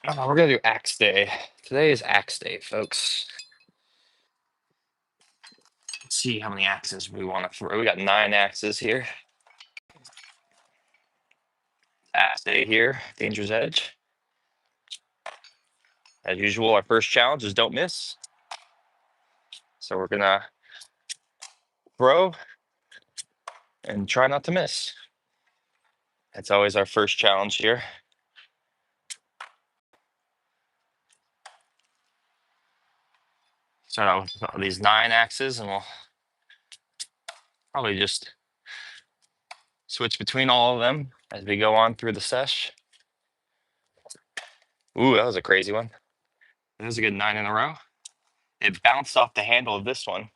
We're gonna do axe day. Today is axe day, folks. Let's see how many axes we want to throw. We got 9 axes here. Axe day here, Danger's Edge. As usual, our first challenge is don't miss. So we're gonna throw and try not to miss. That's always our first challenge here. Start out with these 9 axes, and we'll probably just switch between all of them as we go on through the sesh. Ooh, that was a crazy one. That was a good 9 in a row. It bounced off the handle of this one.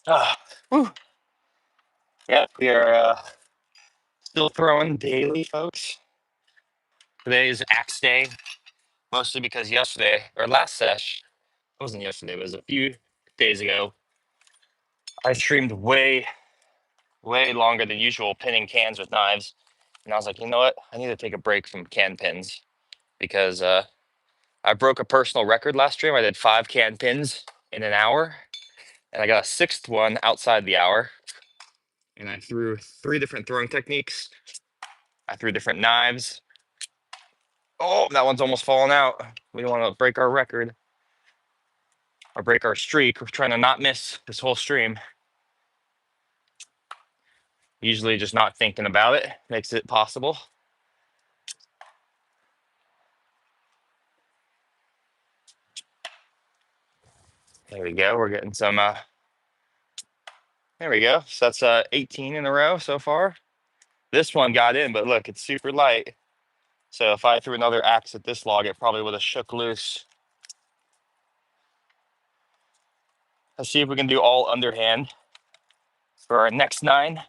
Ah, whew. Yeah, we are still throwing daily, folks. Today is axe day, mostly because yesterday, or last sesh, it wasn't yesterday, it was a few days ago, I streamed way, way longer than usual pinning cans with knives. And I was like, you know what? I need to take a break from can pins because I broke a personal record last stream. I did 5 can pins in an hour, and I got a 6th one outside the hour. And I threw 3 different throwing techniques. I threw different knives. Oh, that one's almost fallen out. We don't want to break our record or break our streak. We're trying to not miss this whole stream. Usually just not thinking about it makes it possible. There we go. We're getting some, there we go. So that's 18 in a row so far. This one got in, but look, it's super light. So if I threw another axe at this log, it probably would have shook loose. Let's see if we can do all underhand for our next 9.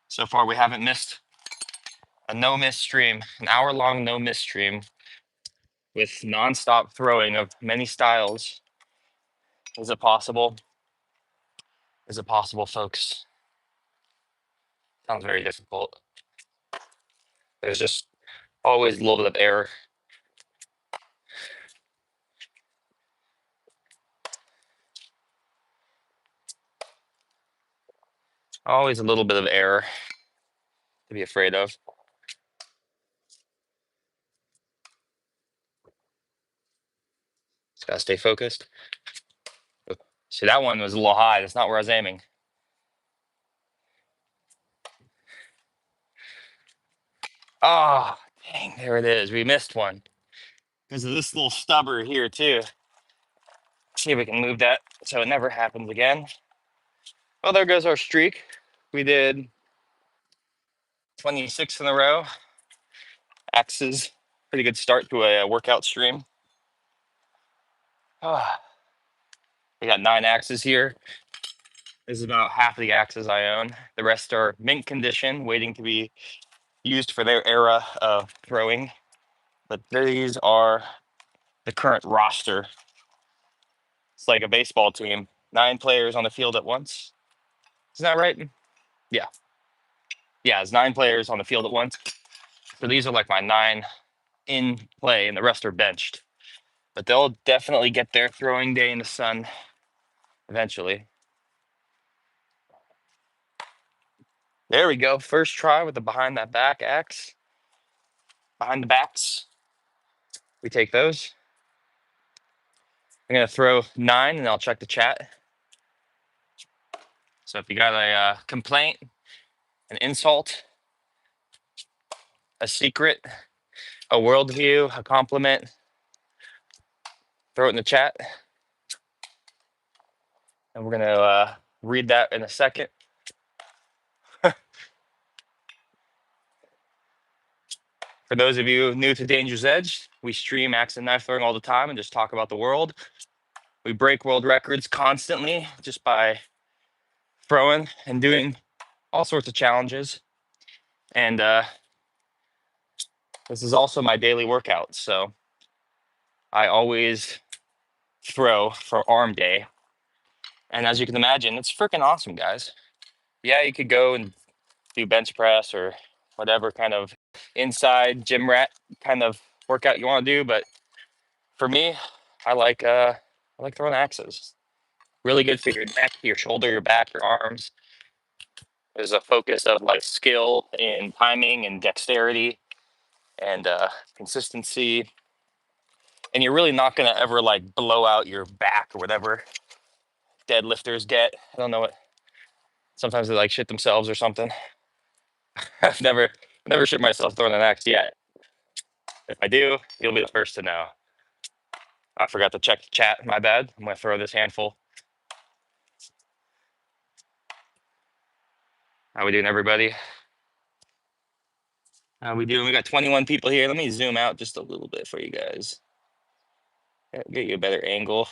So far, we haven't missed a no-miss stream, an hour-long no-miss stream with nonstop throwing of many styles. Is it possible? Is it possible, folks? Sounds very difficult. There's just always a little bit of error. Always a little bit of error to be afraid of. Just gotta stay focused. See, that one was a little high. That's not where I was aiming. Ah, oh, dang, there it is. We missed one. Because of this little stubber here, too. See if we can move that so it never happens again. Well, there goes our streak. We did 26 in a row. Axes. Pretty good start to a workout stream. Ah, we got 9 axes here. This is about half of the axes I own. The rest are mint condition, waiting to be used for their era of throwing. But these are the current roster. It's like a baseball team. 9 players on the field at once. Isn't that right? Yeah. Yeah, it's 9 players on the field at once. So these are like my 9 in play, and the rest are benched. But they'll definitely get their throwing day in the sun eventually. There we go. First try with the behind that back axe. Behind the backs. We take those. I'm going to throw 9 and I'll check the chat. So if you got a complaint, an insult, a secret, a worldview, a compliment, throw it in the chat. And we're going to read that in a second. For those of you new to Danger's Edge, we stream axe and knife throwing all the time and just talk about the world. We break world records constantly just by throwing and doing all sorts of challenges. And this is also my daily workout. So I always throw for arm day. And as you can imagine, it's freaking awesome, guys. Yeah, you could go and do bench press or whatever kind of inside gym rat kind of workout you want to do. But for me, I like throwing axes. Really good for your neck, your shoulder, your back, your arms. There's a focus of like skill and timing and dexterity and consistency. And you're really not gonna ever like blow out your back or whatever deadlifters get. I don't know what. Sometimes they like shit themselves or something. I've never shit myself throwing an axe yet. If I do, you'll be the first to know. I forgot to check the chat. My bad. I'm gonna throw this handful. How we doing, everybody? How we doing? We got 21 people here. Let me zoom out just a little bit for you guys. Get you a better angle.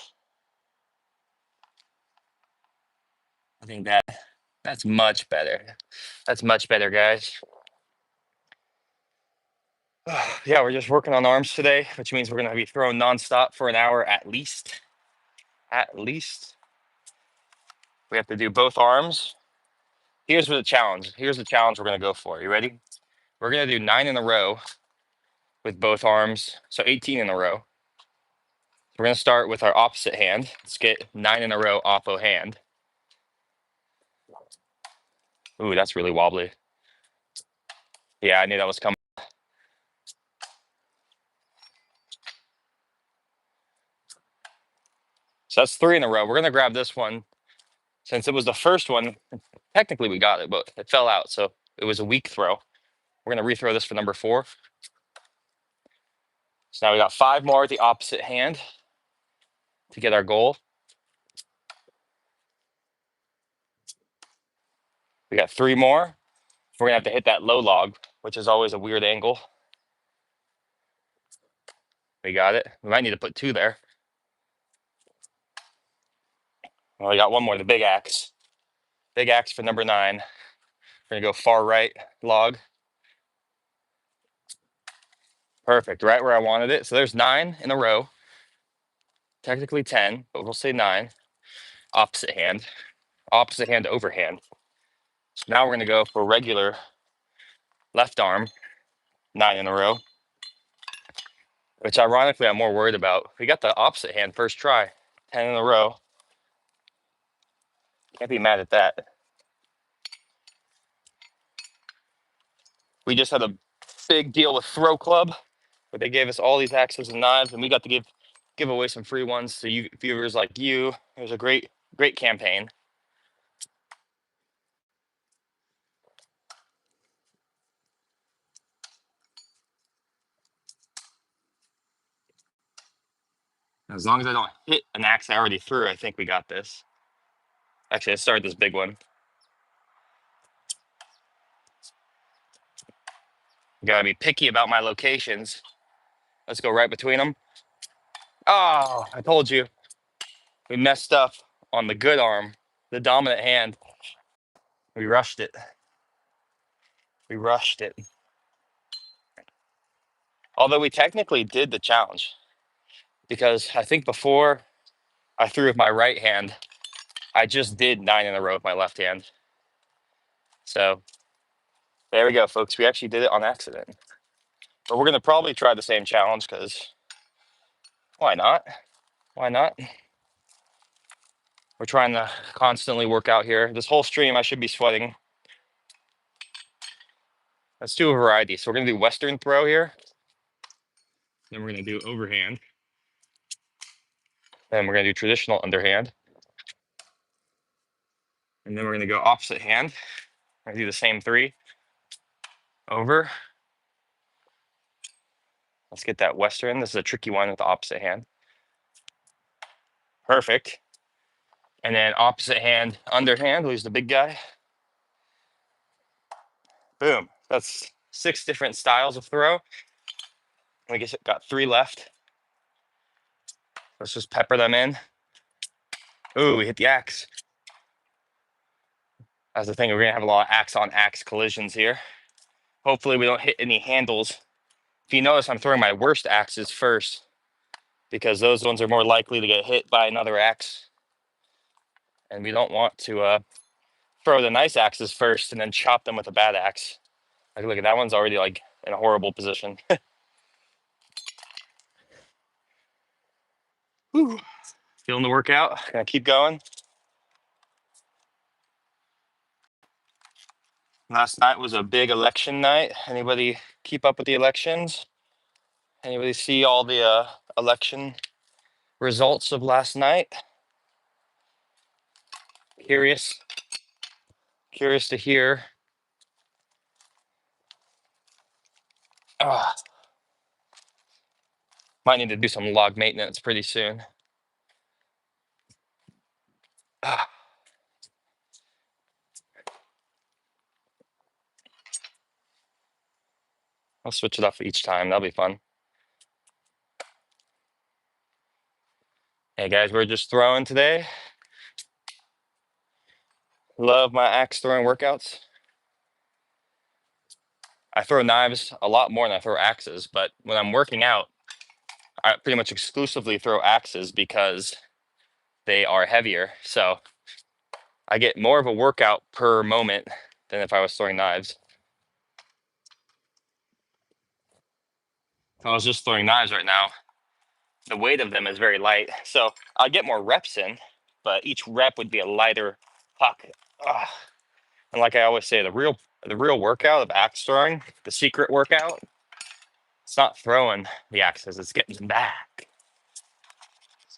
I think that's much better. That's much better, guys. Yeah, we're just working on arms today, which means we're gonna be throwing nonstop for an hour at least. At least. We have to do both arms. Here's the challenge. Here's the challenge we're gonna go for. You ready? We're gonna do 9 in a row with both arms, so 18 in a row. We're gonna start with our opposite hand. Let's get 9 in a row oppo hand. Ooh, that's really wobbly. Yeah, I knew that was coming. So that's 3 in a row. We're gonna grab this one. Since it was the first one, technically we got it, but it fell out, so it was a weak throw. We're gonna rethrow this for number 4. So now we got 5 more at the opposite hand to get our goal. We got 3 more. We're gonna have to hit that low log, which is always a weird angle. We got it. We might need to put 2 there. Well, we got 1 more, the big axe. Big axe for number 9. We're gonna go far right log. Perfect, right where I wanted it. So there's 9 in a row. Technically 10, but we'll say 9. Opposite hand to overhand. So now we're gonna go for regular left arm, 9 in a row, which ironically I'm more worried about. We got the opposite hand first try, 10 in a row. Can't be mad at that. We just had a big deal with Throw Club, where they gave us all these axes and knives, and we got to give away some free ones to you viewers like you. It was a great campaign. As long as I don't hit an axe I already threw, I think we got this. Actually, let's start this big one. Gotta be picky about my locations. Let's go right between them. Oh, I told you. We messed up on the good arm, the dominant hand. We rushed it. We rushed it. Although we technically did the challenge, because I think before I threw with my right hand, I just did 9 in a row with my left hand. So there we go, folks. We actually did it on accident. But we're gonna probably try the same challenge because why not? Why not? We're trying to constantly work out here. This whole stream, I should be sweating. Let's do a variety. So we're gonna do Western throw here. Then we're gonna do overhand. Then we're gonna do traditional underhand. And then we're gonna go opposite hand. We're gonna do the same 3. Over. Let's get that Western. This is a tricky one with the opposite hand. Perfect. And then opposite hand, underhand, who's the big guy. Boom. That's 6 different styles of throw. We guess it got 3 left. Let's just pepper them in. Ooh, we hit the axe. That's the thing. We're gonna have a lot of axe on axe collisions here. Hopefully we don't hit any handles. If you notice, I'm throwing my worst axes first because those ones are more likely to get hit by another axe. And we don't want to throw the nice axes first and then chop them with a bad axe. Like, look at that one's already like in a horrible position. Whew. Feeling the workout. Gonna keep going. Last night was a big election night. Anybody keep up with the elections? Anybody see all the election results of last night? Curious, curious to hear. Ah, might need to do some log maintenance pretty soon. Ah, I'll switch it up each time. That'll be fun. Hey guys, we're just throwing today. Love my axe throwing workouts. I throw knives a lot more than I throw axes, but when I'm working out, I pretty much exclusively throw axes because they are heavier. So I get more of a workout per moment than if I was throwing knives. If I was just throwing knives right now, the weight of them is very light. So I'd get more reps in, but each rep would be a lighter puck. Ugh. And like I always say, the real workout of axe throwing, the secret workout, it's not throwing the axes, it's getting them back.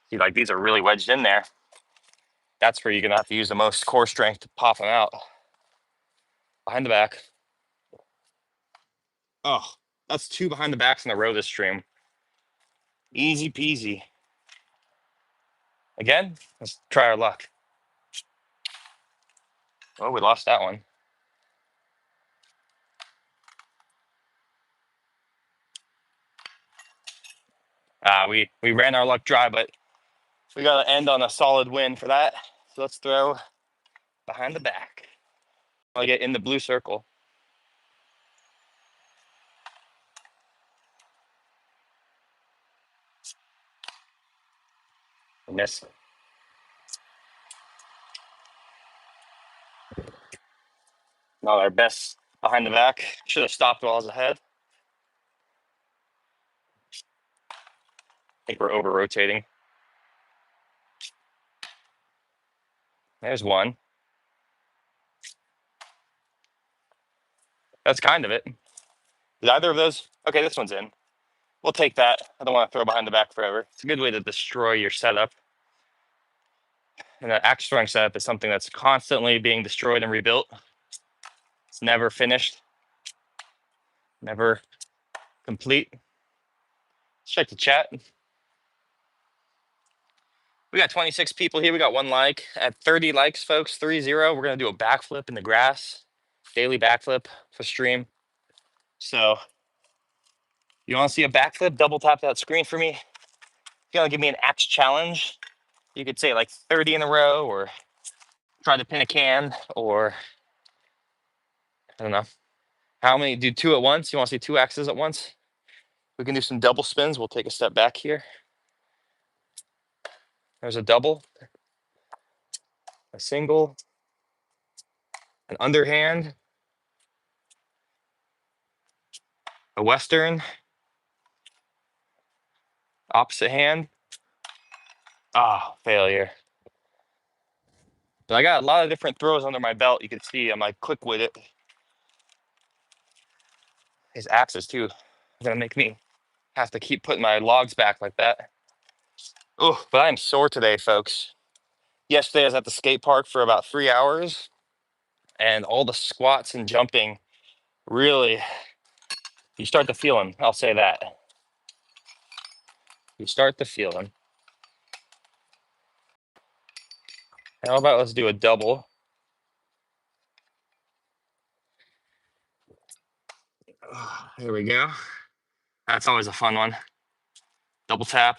See, like these are really wedged in there. That's where you're gonna have to use the most core strength to pop them out. Behind the back. Oh, that's 2 behind the backs in a row this stream. Easy peasy. Again, let's try our luck. Oh, we lost that one. We ran our luck dry, but we got to end on a solid win for that. So let's throw behind the back. I'll get in the blue circle. Miss. Not our best behind the back. Should have stopped while I was ahead. I think we're over rotating. There's one. That's kind of it. Did either of those? Okay, this one's in. We'll take that. I don't want to throw behind the back forever. It's a good way to destroy your setup. And an axe throwing setup is something that's constantly being destroyed and rebuilt. It's never finished, never complete. Let's check the chat. We got 26 people here. We got 1 like. At 30 likes, folks, 30, we're going to do a backflip in the grass. Daily backflip for stream. So you want to see a backflip? Double tap that screen for me. If you want to give me an axe challenge, you could say like 30 in a row, or try to pin a can, or I don't know. How many? Do 2 at once? You want to see 2 axes at once? We can do some double spins. We'll take a step back here. There's a double, a single, an underhand, a western, opposite hand. Ah, failure. But I got a lot of different throws under my belt. You can see I'm like quick with it. His axes too. Gonna make me have to keep putting my logs back like that. Oh, but I am sore today, folks. Yesterday I was at the skate park for about 3 hours, and all the squats and jumping really, you start to feel them. I'll say that. You start to feel them. How about let's do a double? Here we go. That's always a fun one. Double tap.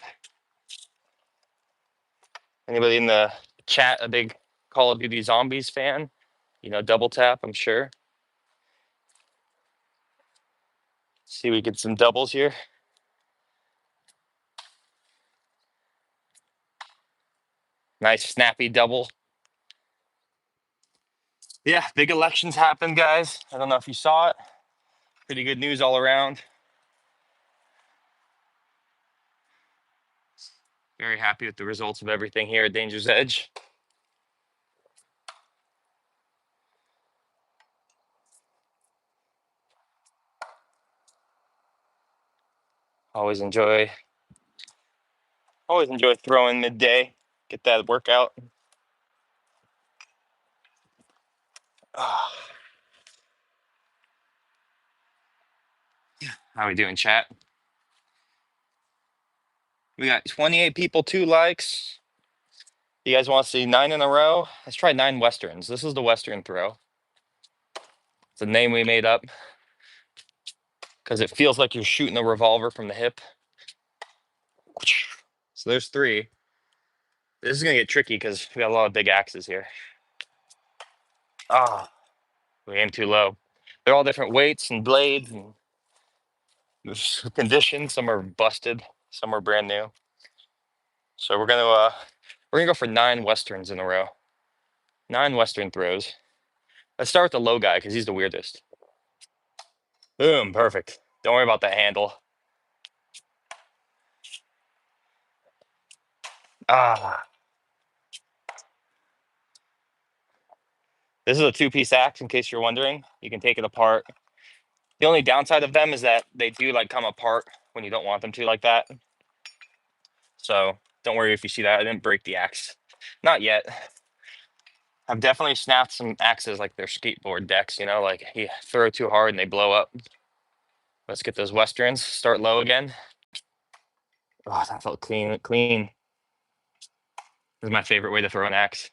Anybody in the chat a big Call of Duty Zombies fan? You know, double tap, I'm sure. See, we get some doubles here. Nice snappy double. Yeah, big elections happened, guys. I don't know if you saw it. Pretty good news all around. Very happy with the results of everything here at Danger's Edge. Always enjoy throwing midday. Get that workout. Ah. How we doing, chat? We got 28 people, 2 likes. You guys want to see 9 in a row? Let's try 9 westerns. This is the western throw. It's a name we made up because it feels like you're shooting a revolver from the hip. So there's 3. This is gonna get tricky because we got a lot of big axes here. Ah, we aim too low. They're all different weights and blades and conditions. Some are busted, some are brand new. So we're gonna go for 9 westerns in a row. 9 western throws. Let's start with the low guy because he's the weirdest. Boom, perfect. Don't worry about that handle. Ah, this is a 2-piece axe. In case you're wondering, you can take it apart. The only downside of them is that they do like come apart when you don't want them to, like that. So don't worry if you see that. I didn't break the axe, not yet. I've definitely snapped some axes like they're skateboard decks, you know, like you throw too hard and they blow up. Let's get those westerns. Start low again. Oh, that felt clean. Clean. This is my favorite way to throw an axe.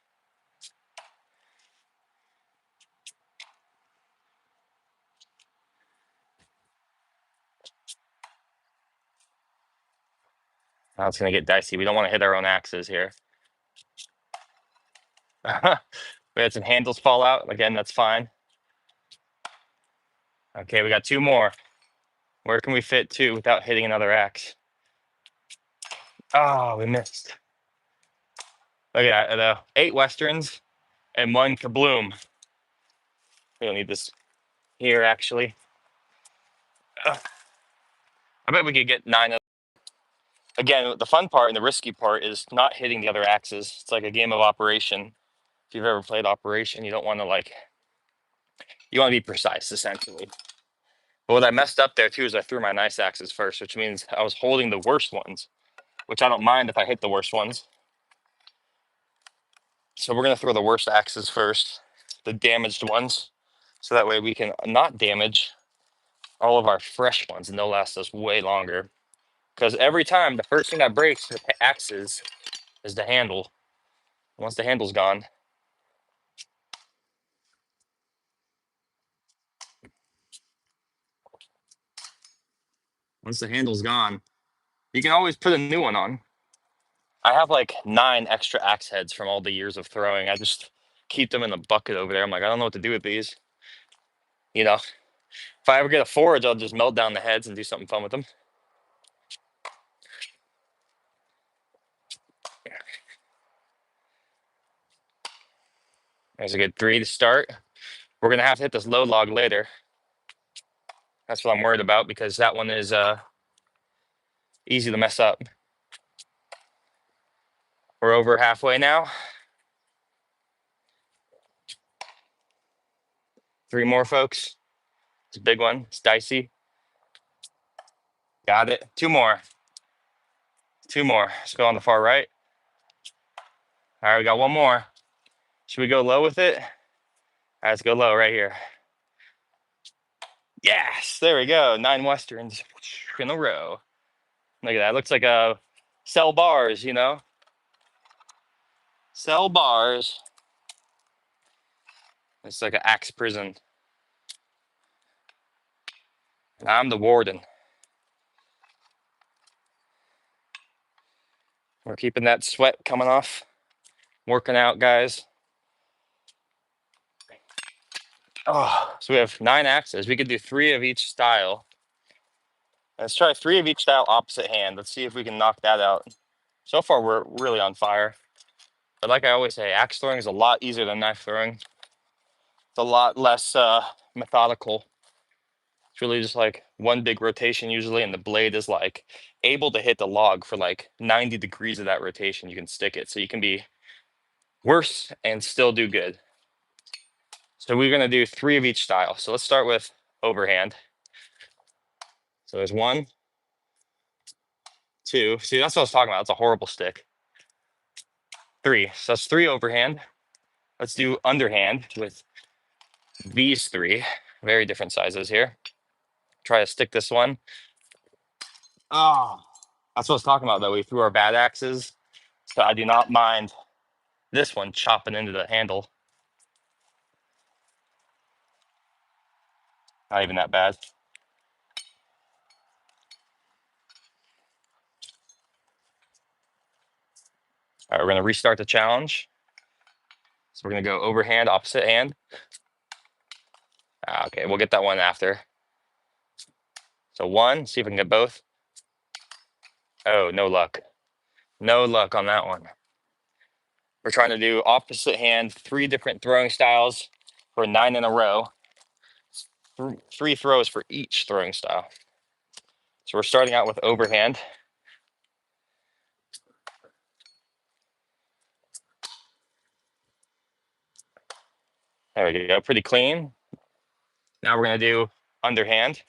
Now it's gonna get dicey. We don't want to hit our own axes here. We had some handles fall out. Again, that's fine. Okay, we got 2 more. Where can we fit 2 without hitting another axe? Oh, we missed. Look at that, 8 westerns and 1 kabloom. We don't need this here, actually. Ugh. I bet we could get 9 of. Again, the fun part and the risky part is not hitting the other axes. It's like a game of Operation. If you've ever played Operation, you don't want to you want to be precise, essentially. But what I messed up there too is I threw my nice axes first, which means I was holding the worst ones, which I don't mind if I hit the worst ones. So we're gonna throw the worst axes first, the damaged ones, so that way we can not damage all of our fresh ones and they'll last us way longer. Because every time the first thing that breaks with axes is the handle. Once the handle's gone, you can always put a new one on. I have like 9 extra axe heads from all the years of throwing. I just keep them in the bucket over there. I'm like, I don't know what to do with these. You know, if I ever get a forage, I'll just melt down the heads and do something fun with them. There's a good 3 to start. We're gonna have to hit this low log later. That's what I'm worried about because that one is easy to mess up. We're over halfway now. 3 more, folks. It's a big one. It's dicey. Got it. 2 more. 2 more. Let's go on the far right. All right, we got 1 more. Should we go low with it? All right, let's go low right here. Yes, there we go. 9 westerns in a row. Look at that. Looks like a cell bars, you know? Cell bars. It's like an axe prison. And I'm the warden. We're keeping that sweat coming off. Working out, guys. Oh, so we have 9 axes. We could do 3 of each style. Let's try 3 of each style opposite hand. Let's see if we can knock that out. So far, we're really on fire. But like I always say, axe throwing is a lot easier than knife throwing. It's a lot less methodical. It's really just like one big rotation usually, and the blade is like able to hit the log for like 90 degrees of that rotation. You can stick it, so you can be worse and still do good. So we're gonna do 3 of each style. So let's start with overhand. So there's 1, 2. See, that's what I was talking about. It's a horrible stick. 3. So that's 3 overhand. Let's do underhand with these 3. Very different sizes here. Try to stick this one. Oh, that's what I was talking about though. We threw our bad axes. So I do not mind this one chopping into the handle. Not even that bad. All right, we're gonna restart the challenge. So we're gonna go overhand, opposite hand. Okay, we'll get that one after. So 1, see if we can get both. Oh, no luck. No luck on that one. We're trying to do opposite hand, 3 different throwing styles for 9 in a row. 3 throws for each throwing style. So we're starting out with overhand. There we go, pretty clean. Now we're gonna do underhand.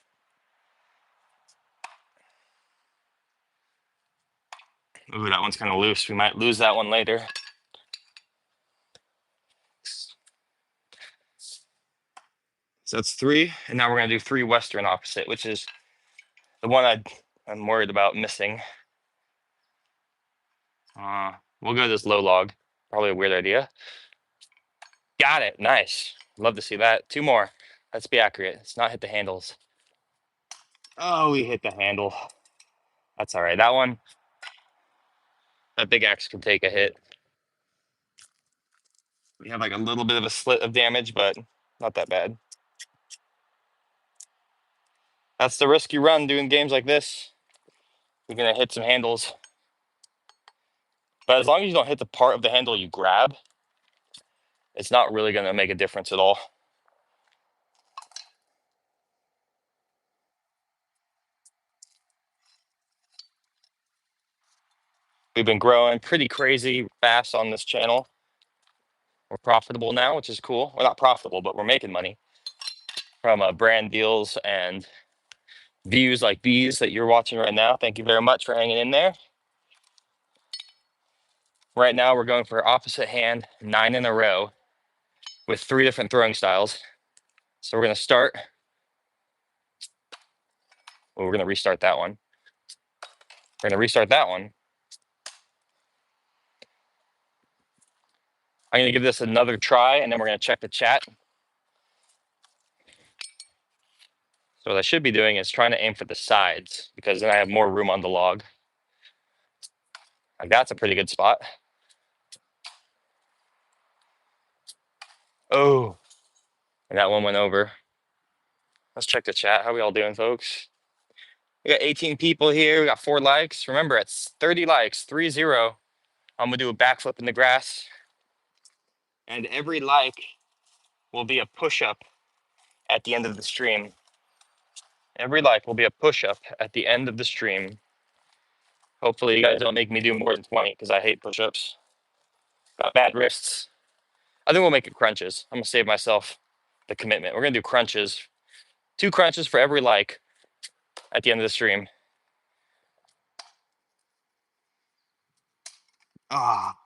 Ooh, that one's kind of loose. We might lose that one later. So that's 3, and now we're gonna do 3 Western opposite, which is the one I'm worried about missing. We'll go this low log. Probably a weird idea. Got it, nice. Love to see that. 2 more. Let's be accurate. Let's not hit the handles. Oh, we hit the handle. That's all right. That one, that big axe can take a hit. We have like a little bit of a slit of damage, but not that bad. That's the risk you run doing games like this. You're gonna hit some handles. But as long as you don't hit the part of the handle you grab, it's not really gonna make a difference at all. We've been growing pretty crazy fast on this channel. We're profitable now, which is cool. We're not profitable, but we're making money from brand deals and views like these that you're watching right now. Thank you very much for hanging in there. Right now, we're going for opposite hand, 9 in a row with 3 different throwing styles. So we're going to start. Well, we're going to restart that one. We're going to restart that one. I'm going to give this another try, and then we're going to check the chat. So what I should be doing is trying to aim for the sides, because then I have more room on the log. Like, that's a pretty good spot. Oh, and that one went over. Let's check the chat. How we all doing, folks? We got 18 people here. We got 4 likes. Remember, it's 30 likes, 3-0. I'm gonna do a backflip in the grass. And every like will be a push-up at the end of the stream. Every like will be a push-up at the end of the stream. Hopefully you guys don't make me do more than 20 because I hate push-ups. Got bad wrists. I think we'll make it crunches. I'm gonna save myself the commitment. We're gonna do crunches. 2 crunches for every like at the end of the stream. Ah.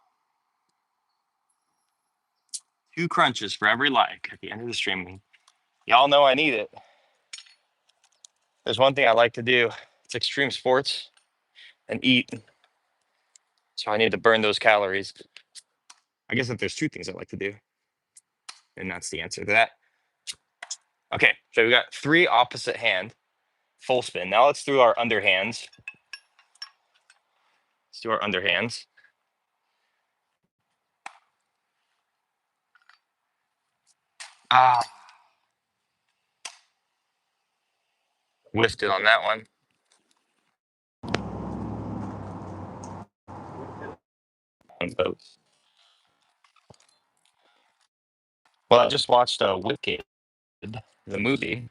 2 crunches for every like at the end of the stream. Y'all know I need it. There's one thing I like to do. It's extreme sports and eat. So I need to burn those calories. I guess if there's 2 things I like to do, and that's the answer to that. Okay, so we got 3 opposite hand, full spin. Now let's do our underhands. Let's do our underhands. Ah, whiffed it on that one. Well, I just watched Wicked, the movie,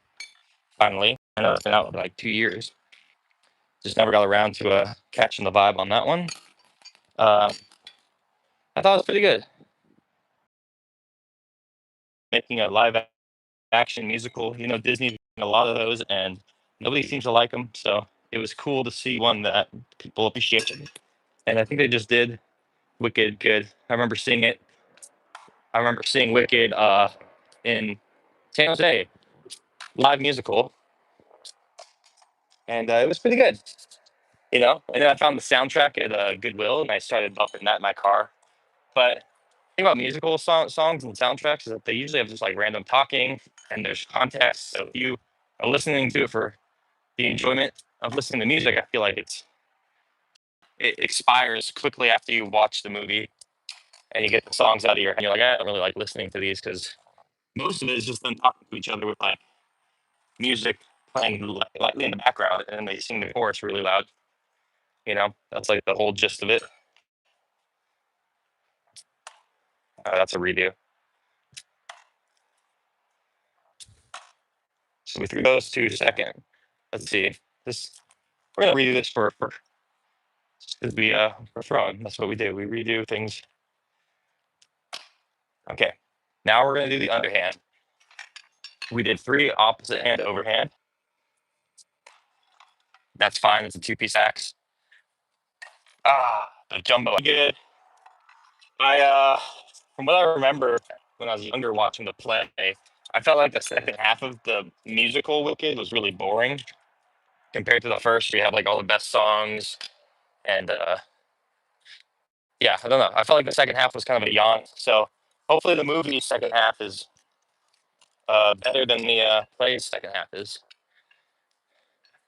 finally. I know it's been out like 2 years. Just never got around to catching the vibe on that one. Uh, I thought it was pretty good. Making a live action musical, Disney's doing a lot of those, and nobody seems to like them. So it was cool to see one that people appreciated. And I think they just did Wicked good. I remember seeing it. I remember seeing Wicked in San Jose, live musical, and it was pretty good. And then I found the soundtrack at Goodwill, and I started bumping that in my car. But the thing about musical songs and soundtracks is that they usually have just like random talking, and there's context. So if you are listening to it for the enjoyment of listening to music, I feel like it expires quickly after you watch the movie and you get the songs out of your head. You're like, I don't really like listening to these because most of it is just them talking to each other with like music playing lightly in the background, and then they sing the chorus really loud. That's like the whole gist of it. That's a redo. So we threw those 2 second. Let's see. This We're gonna redo this for because we're throwing. That's what we do. We redo things. Okay. Now we're gonna do the underhand. We did 3 opposite hand overhand. That's fine. It's a 2-piece axe. The jumbo. Good. From what I remember when I was younger watching the play, I felt like the second half of the musical Wicked was really boring compared to the first. We have like all the best songs, and yeah, I don't know. I felt like the second half was kind of a yawn. So hopefully the movie second half is better than the play's second half is.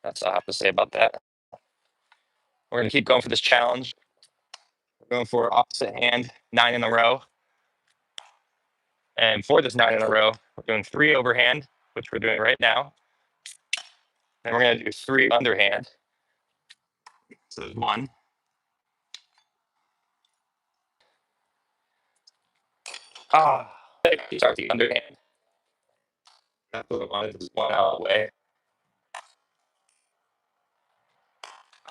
That's all I have to say about that. We're gonna keep going for this challenge. We're going for opposite hand 9 in a row, and for this 9 in a row, we're doing 3 overhand, which we're doing right now. Then we're gonna do 3 underhand. So there's 1. Ah, start the underhand. That's what I wanted. Just 1 out of the way.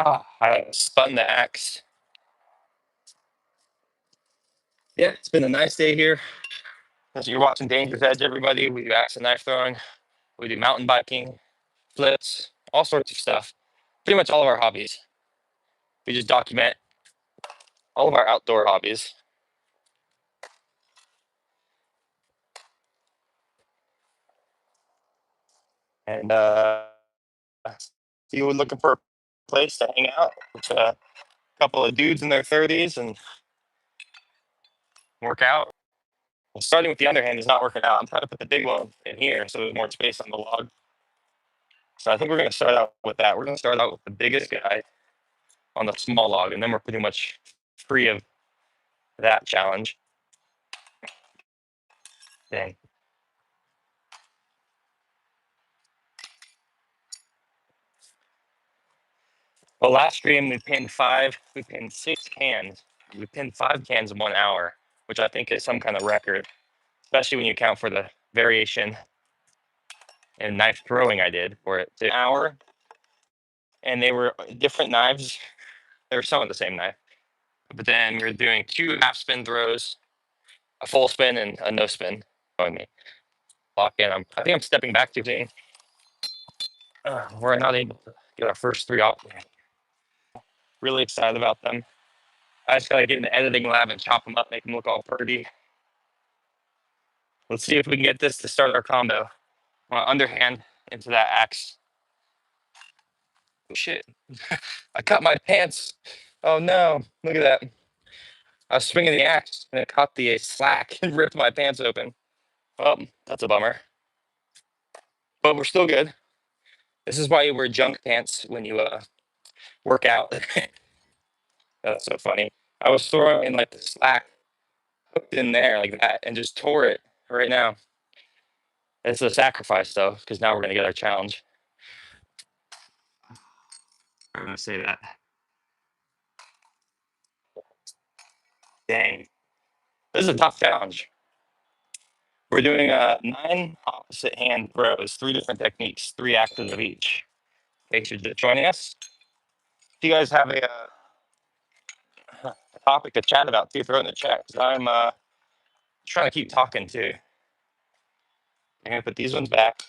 I spun the axe. Yeah, it's been a nice day here. So you're watching Danger's Edge, everybody. We do axe and knife throwing. We do mountain biking, flips, all sorts of stuff. Pretty much all of our hobbies. We just document all of our outdoor hobbies. And you were looking for a place to hang out with a couple of dudes in their 30s and work out. Well, starting with the underhand is not working out. I'm trying to put the big one in here so there's more space on the log. So I think we're going to start out with that. We're going to start out with the biggest guy on the small log, and then we're pretty much free of that challenge. Dang. Well, last stream we pinned 6 cans. We pinned 5 cans in 1 hour, which I think is some kind of record, especially when you account for the variation in knife throwing I did for it. An hour, and they were different knives. They were some of the same knife, but then we were doing 2 half spin throws, a full spin, and a no spin. Showing me lock in. I think I'm stepping back too soon. We're not able to get our first 3 off. Really excited about them. I just gotta get in the editing lab and chop them up, make them look all pretty. Let's see if we can get this to start our combo. Underhand into that axe. Oh, shit. I cut my pants. Oh no. Look at that. I was swinging the axe and it caught the slack and ripped my pants open. Oh, that's a bummer. But we're still good. This is why you wear junk pants when you work out. That's so funny. I was throwing in like the slack hooked in there like that and just tore it right now. It's a sacrifice though, because now we're gonna get our challenge. I'm gonna say that. Dang. This is a tough challenge. We're doing 9 opposite hand throws, 3 different techniques, 3 axes of each. Thanks for joining us. If you guys have a topic to chat about, too, throw it in the chat. 'Cause I'm trying to keep talking too. I'm gonna put these ones back.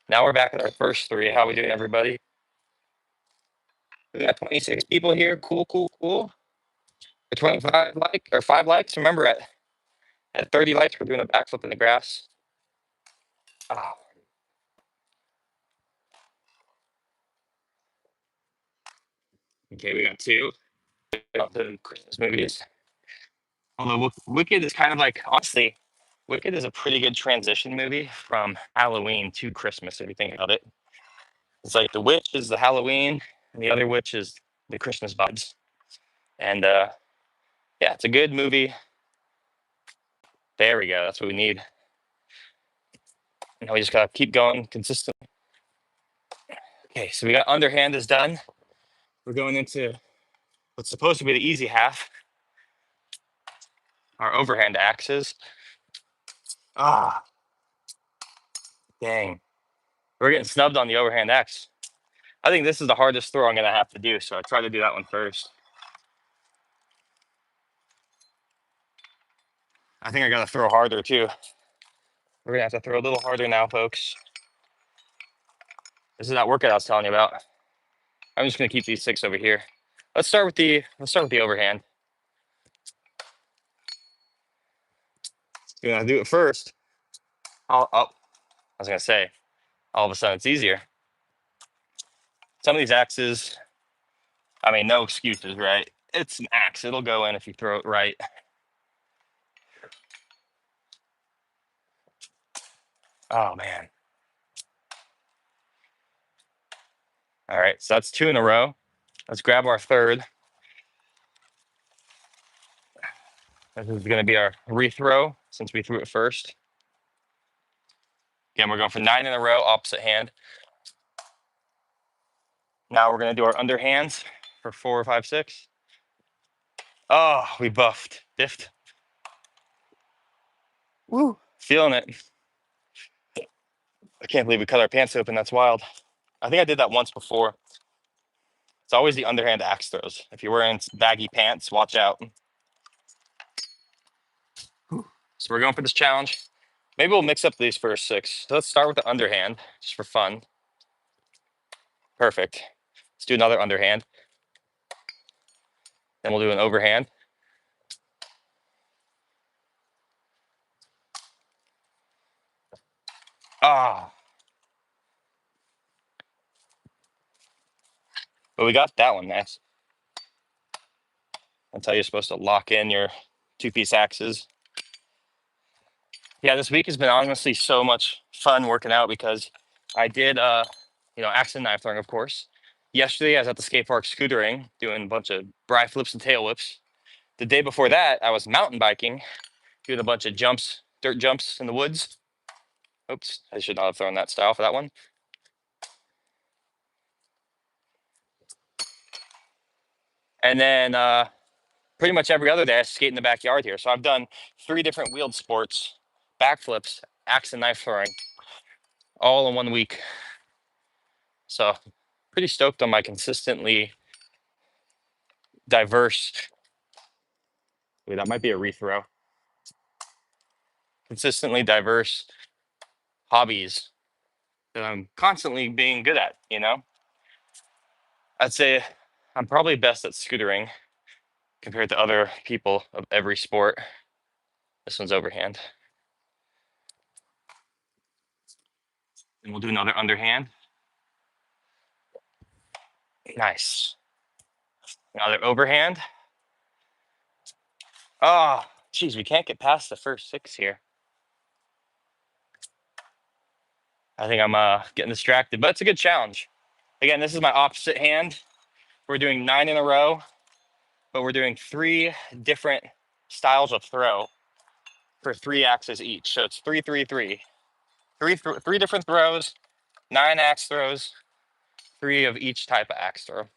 Now we're back at our first 3. How we doing, everybody? We got 26 people here. Cool, cool, cool. 25 or 5 likes. Remember, at 30 likes, we're doing a backflip in the grass. Ah. Okay, we got 2. Got the Christmas movies. Although Wicked is kind of like, honestly, Wicked is a pretty good transition movie from Halloween to Christmas, if you think about it. It's like the witch is the Halloween, and the other witch is the Christmas vibes. And yeah, it's a good movie. There we go. That's what we need. Now we just gotta keep going consistently. Okay, so we got underhand is done. We're going into what's supposed to be the easy half, our overhand axes. Ah, dang. We're getting snubbed on the overhand axe. I think this is the hardest throw I'm gonna have to do, so I try to do that one first. I think I gotta throw harder too. We're gonna have to throw a little harder now, folks. This is that workout I was telling you about. I'm just gonna keep these 6 over here. Let's start with the overhand. You're gonna do it first. Oh, I was gonna say, all of a sudden it's easier. Some of these axes, I mean, no excuses, right? It's an axe. It'll go in if you throw it right. Oh man. All right, so that's 2 in a row. Let's grab our third. This is gonna be our rethrow since we threw it first. Again, we're going for 9 in a row, opposite hand. Now we're gonna do our underhands for 4, 5, 6. Oh, we biffed. Woo, feeling it. I can't believe we cut our pants open. That's wild. I think I did that once before. It's always the underhand axe throws. If you're wearing baggy pants, watch out. So we're going for this challenge. Maybe we'll mix up these first 6. So let's start with the underhand, just for fun. Perfect. Let's do another underhand. Then we'll do an overhand. Ah. But we got that one, nice. That's how you're supposed to lock in your 2-piece axes. Yeah, this week has been honestly so much fun working out because I did, axe and knife throwing, of course. Yesterday, I was at the skate park scootering, doing a bunch of bri flips and tail whips. The day before that, I was mountain biking, doing a bunch of jumps, dirt jumps in the woods. Oops, I should not have thrown that style for that one. And then pretty much every other day, I skate in the backyard here. So I've done 3 different wheeled sports, backflips, axe and knife throwing, all in 1 week. So pretty stoked on my consistently diverse. Wait, that might be a rethrow. Consistently diverse hobbies that I'm constantly being good at, I'd say I'm probably best at scootering compared to other people of every sport. This one's overhand. And we'll do another underhand. Nice. Another overhand. Oh, geez, we can't get past the first 6 here. I think I'm getting distracted, but it's a good challenge. Again, this is my opposite hand. We're doing 9 in a row, but we're doing 3 different styles of throw for 3 axes each. So it's 3, 3, 3. 3 different throws, 9 axe throws, 3 of each type of axe throw.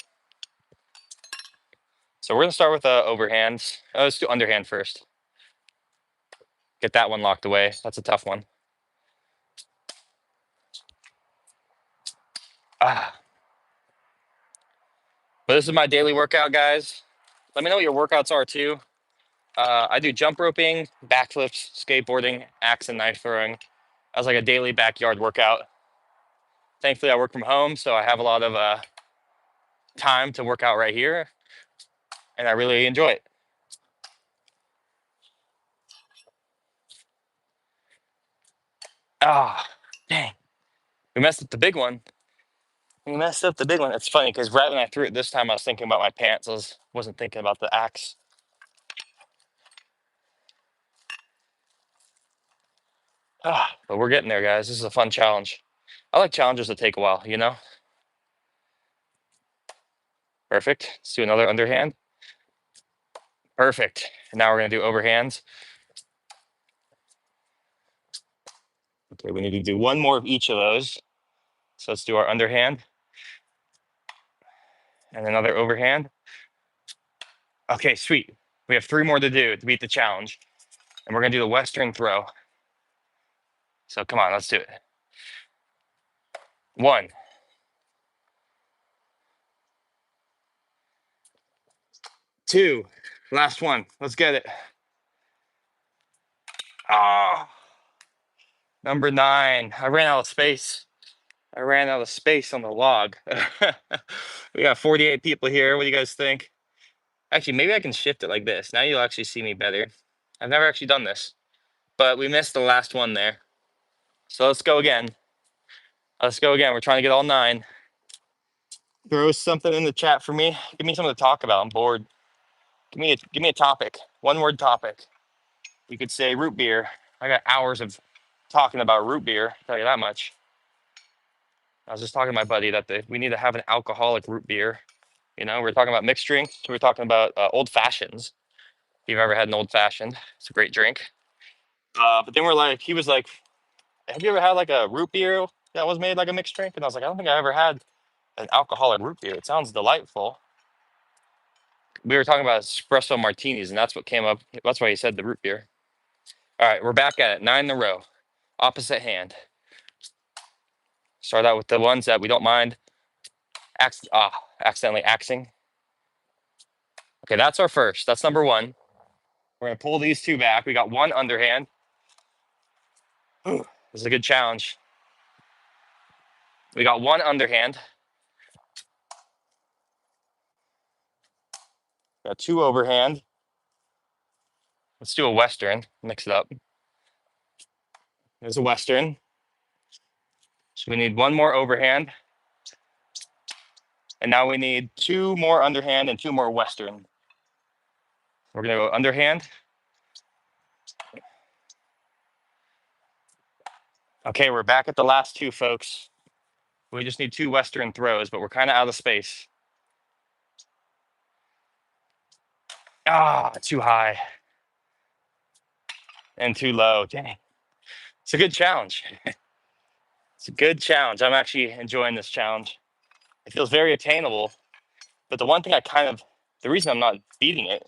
So we're gonna start with overhands. Let's do underhand first. get that one locked away. That's a tough one. Ah. But this is my daily workout, guys. Let me know what your workouts are too. I do jump roping, backflips, skateboarding, axe and knife throwing as like a daily backyard workout. Thankfully, I work from home, so I have a lot of time to work out right here, and I really enjoy it. Ah, dang. We messed up the big one. We messed up the big one. It's funny because right when I threw it this time, I was thinking about my pants. Wasn't thinking about the axe. But we're getting there, guys. This is a fun challenge. I like challenges that take a while, you know? Perfect. Let's do another underhand. Perfect. And now we're going to do overhands. Okay, we need to do one more of each of those. So let's do our underhand and another overhand. Okay, sweet. We have 3 more to do to beat the challenge. And we're going to do the Western throw. So come on, let's do it. 1, 2, last one. Let's get it. Oh, number 9. I ran out of space. I ran out of space on the log. We got 48 people here. What do you guys think? Actually, maybe I can shift it like this. Now you'll actually see me better. I've never actually done this, but we missed the last one there. So let's go again. Let's go again. We're trying to get all 9. Throw something in the chat for me. Give me something to talk about. I'm bored. Give me a topic. 1-word topic. You could say root beer. I got hours of talking about root beer. I'll tell you that much. I was just talking to my buddy that we need to have an alcoholic root beer. You know, we're talking about mixed drinks. We're talking about old fashions. If you've ever had an old fashioned, it's a great drink. But then he was like, have you ever had like a root beer that was made like a mixed drink? And I was like, I don't think I ever had an alcoholic root beer. It sounds delightful. We were talking about espresso martinis, and that's what came up. That's why he said the root beer. All right, we're back at it. 9 in a row. Opposite hand. Start out with the ones that we don't mind accidentally axing. Okay, that's our first. That's number 1. We're gonna pull these 2 back. We got 1 underhand. This is a good challenge. We got 1 underhand. Got 2 overhand. Let's do a Western. Mix it up. There's a Western. So we need 1 more overhand. And now we need 2 more underhand and 2 more Western. We're gonna go underhand. Okay, we're back at the last 2, folks. We just need 2 Western throws, but we're kind of out of space. Too high. And too low. Dang. It's a good challenge. It's a good challenge. I'm actually enjoying this challenge. It feels very attainable. But the one thing the reason I'm not beating it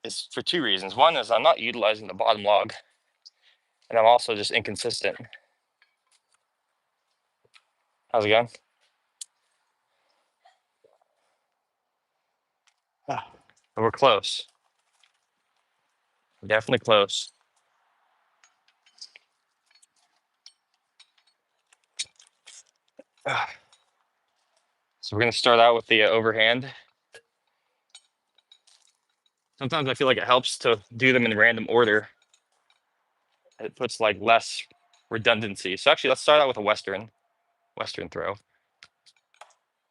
is for 2 reasons. One is I'm not utilizing the bottom log, and I'm also just inconsistent. How's it going? But we're close. Definitely close. So we're going to start out with the overhand. Sometimes I feel like it helps to do them in random order. It puts like less redundancy. So actually, let's start out with a Western throw.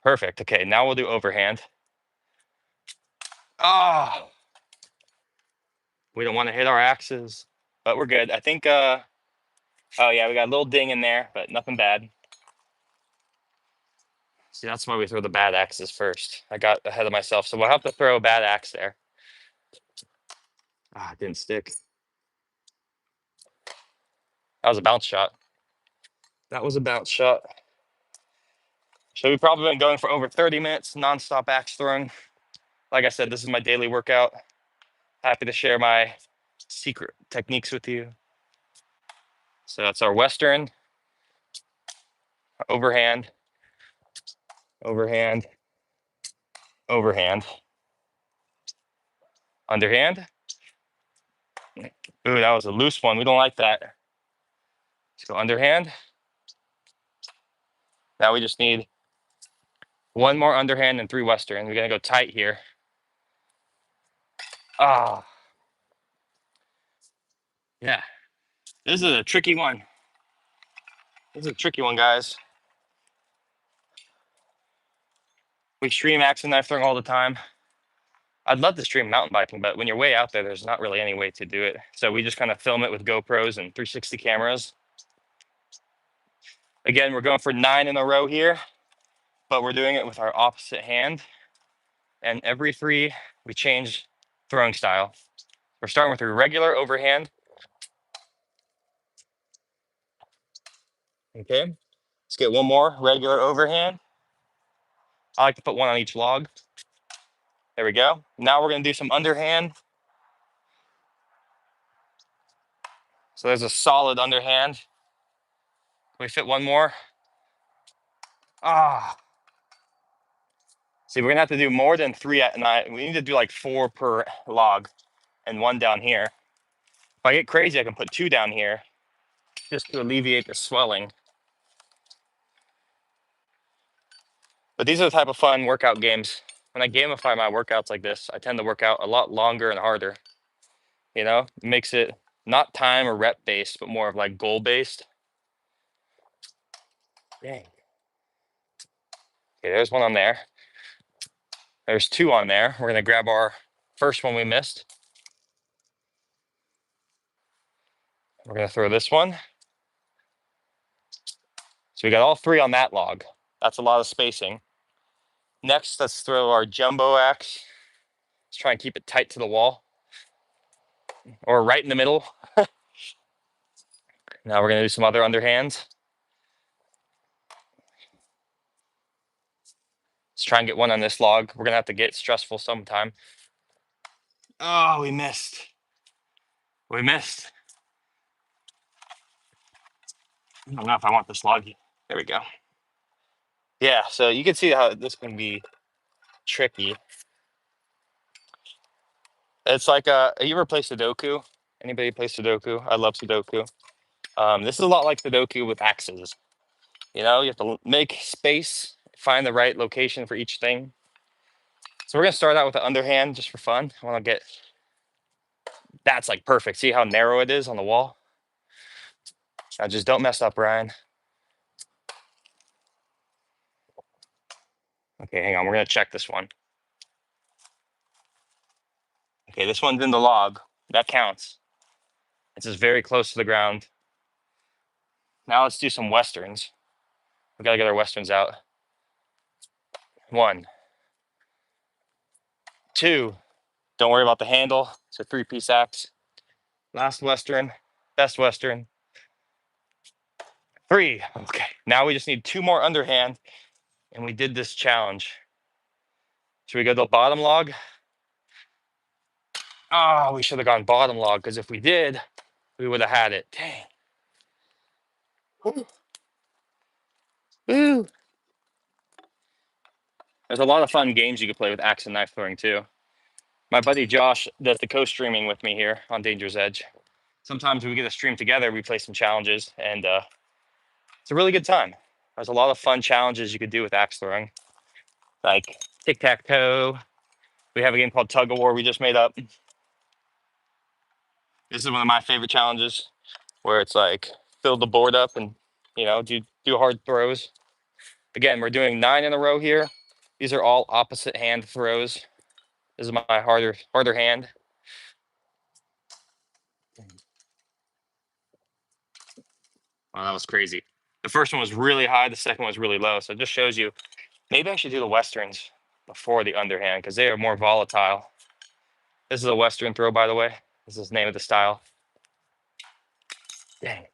Perfect. Okay, now we'll do overhand. We don't want to hit our axes, but we're good. I think, oh yeah, we got a little ding in there, but nothing bad. See, that's why we throw the bad axes first. I got ahead of myself, so we'll have to throw a bad axe there. It didn't stick. That was a bounce shot. That was a bounce shot. So we've probably been going for over 30 minutes, nonstop axe throwing. Like I said, this is my daily workout. Happy to share my secret techniques with you. So that's our Western, overhand, overhand, overhand, underhand. Ooh, that was a loose one. We don't like that. Let's go underhand. Now we just need one more underhand and 3 Western. We're gonna go tight here. Ah, yeah. This is a tricky one. This is a tricky one, guys. We stream axe and knife throwing all the time. I'd love to stream mountain biking, but when you're way out there, there's not really any way to do it. So we just kind of film it with GoPros and 360 cameras. Again, we're going for 9 in a row here, but we're doing it with our opposite hand. And every 3, we change throwing style. We're starting with a regular overhand. Okay, let's get one more regular overhand. I like to put one on each log. There we go. Now we're gonna do some underhand. So there's a solid underhand. Can we fit one more? Ah. See, we're gonna have to do more than 3 at night. We need to do like 4 per log and 1 down here. If I get crazy, I can put 2 down here just to alleviate the swelling. But these are the type of fun workout games. When I gamify my workouts like this, I tend to work out a lot longer and harder. You know, it makes it not time or rep based, but more of like goal based. Dang. Okay, there's one on there. There's 2 on there. We're gonna grab our first one we missed. We're gonna throw this one. So we got all 3 on that log. That's a lot of spacing. Next, let's throw our jumbo axe. Let's try and keep it tight to the wall or right in the middle. Now we're gonna do some other underhands. Let's try and get one on this log. We're gonna have to get stressful sometime. Oh, we missed. We missed. I don't know if I want this log. There we go. Yeah, so you can see how this can be tricky. It's like you ever play Sudoku? Anybody play Sudoku? I love Sudoku. This is a lot like Sudoku with axes. You know, you have to make space, find the right location for each thing. So we're gonna start out with the underhand just for fun. I wanna get, that's like perfect. See how narrow it is on the wall? Now just don't mess up, Ryan. Okay, hang on, we're gonna check this one. Okay, this one's in the log. That counts. It's just very close to the ground. Now let's do some westerns. We gotta get our westerns out. 1, 2. Don't worry about the handle. It's a 3-piece axe. Last western, best western. 3. Okay, now we just need 2 more underhand, and we did this challenge. Should we go to the bottom log? Oh, we should have gone bottom log, because if we did, we would have had it. Dang. Woo. Woo. There's a lot of fun games you could play with axe and knife throwing too. My buddy Josh does the co-streaming with me here on Danger's Edge. Sometimes we get a stream together, we play some challenges, and it's a really good time. There's a lot of fun challenges you could do with axe throwing, like tic-tac-toe. We have a game called Tug of War we just made up. This is one of my favorite challenges, where it's like fill the board up and, you know, do hard throws. Again, we're doing 9 in a row here. These are all opposite hand throws. This is my harder hand. Oh, that was crazy. The first one was really high. The second one was really low. So it just shows you, maybe I should do the westerns before the underhand because they are more volatile. This is a western throw, by the way. This is the name of the style. Dang.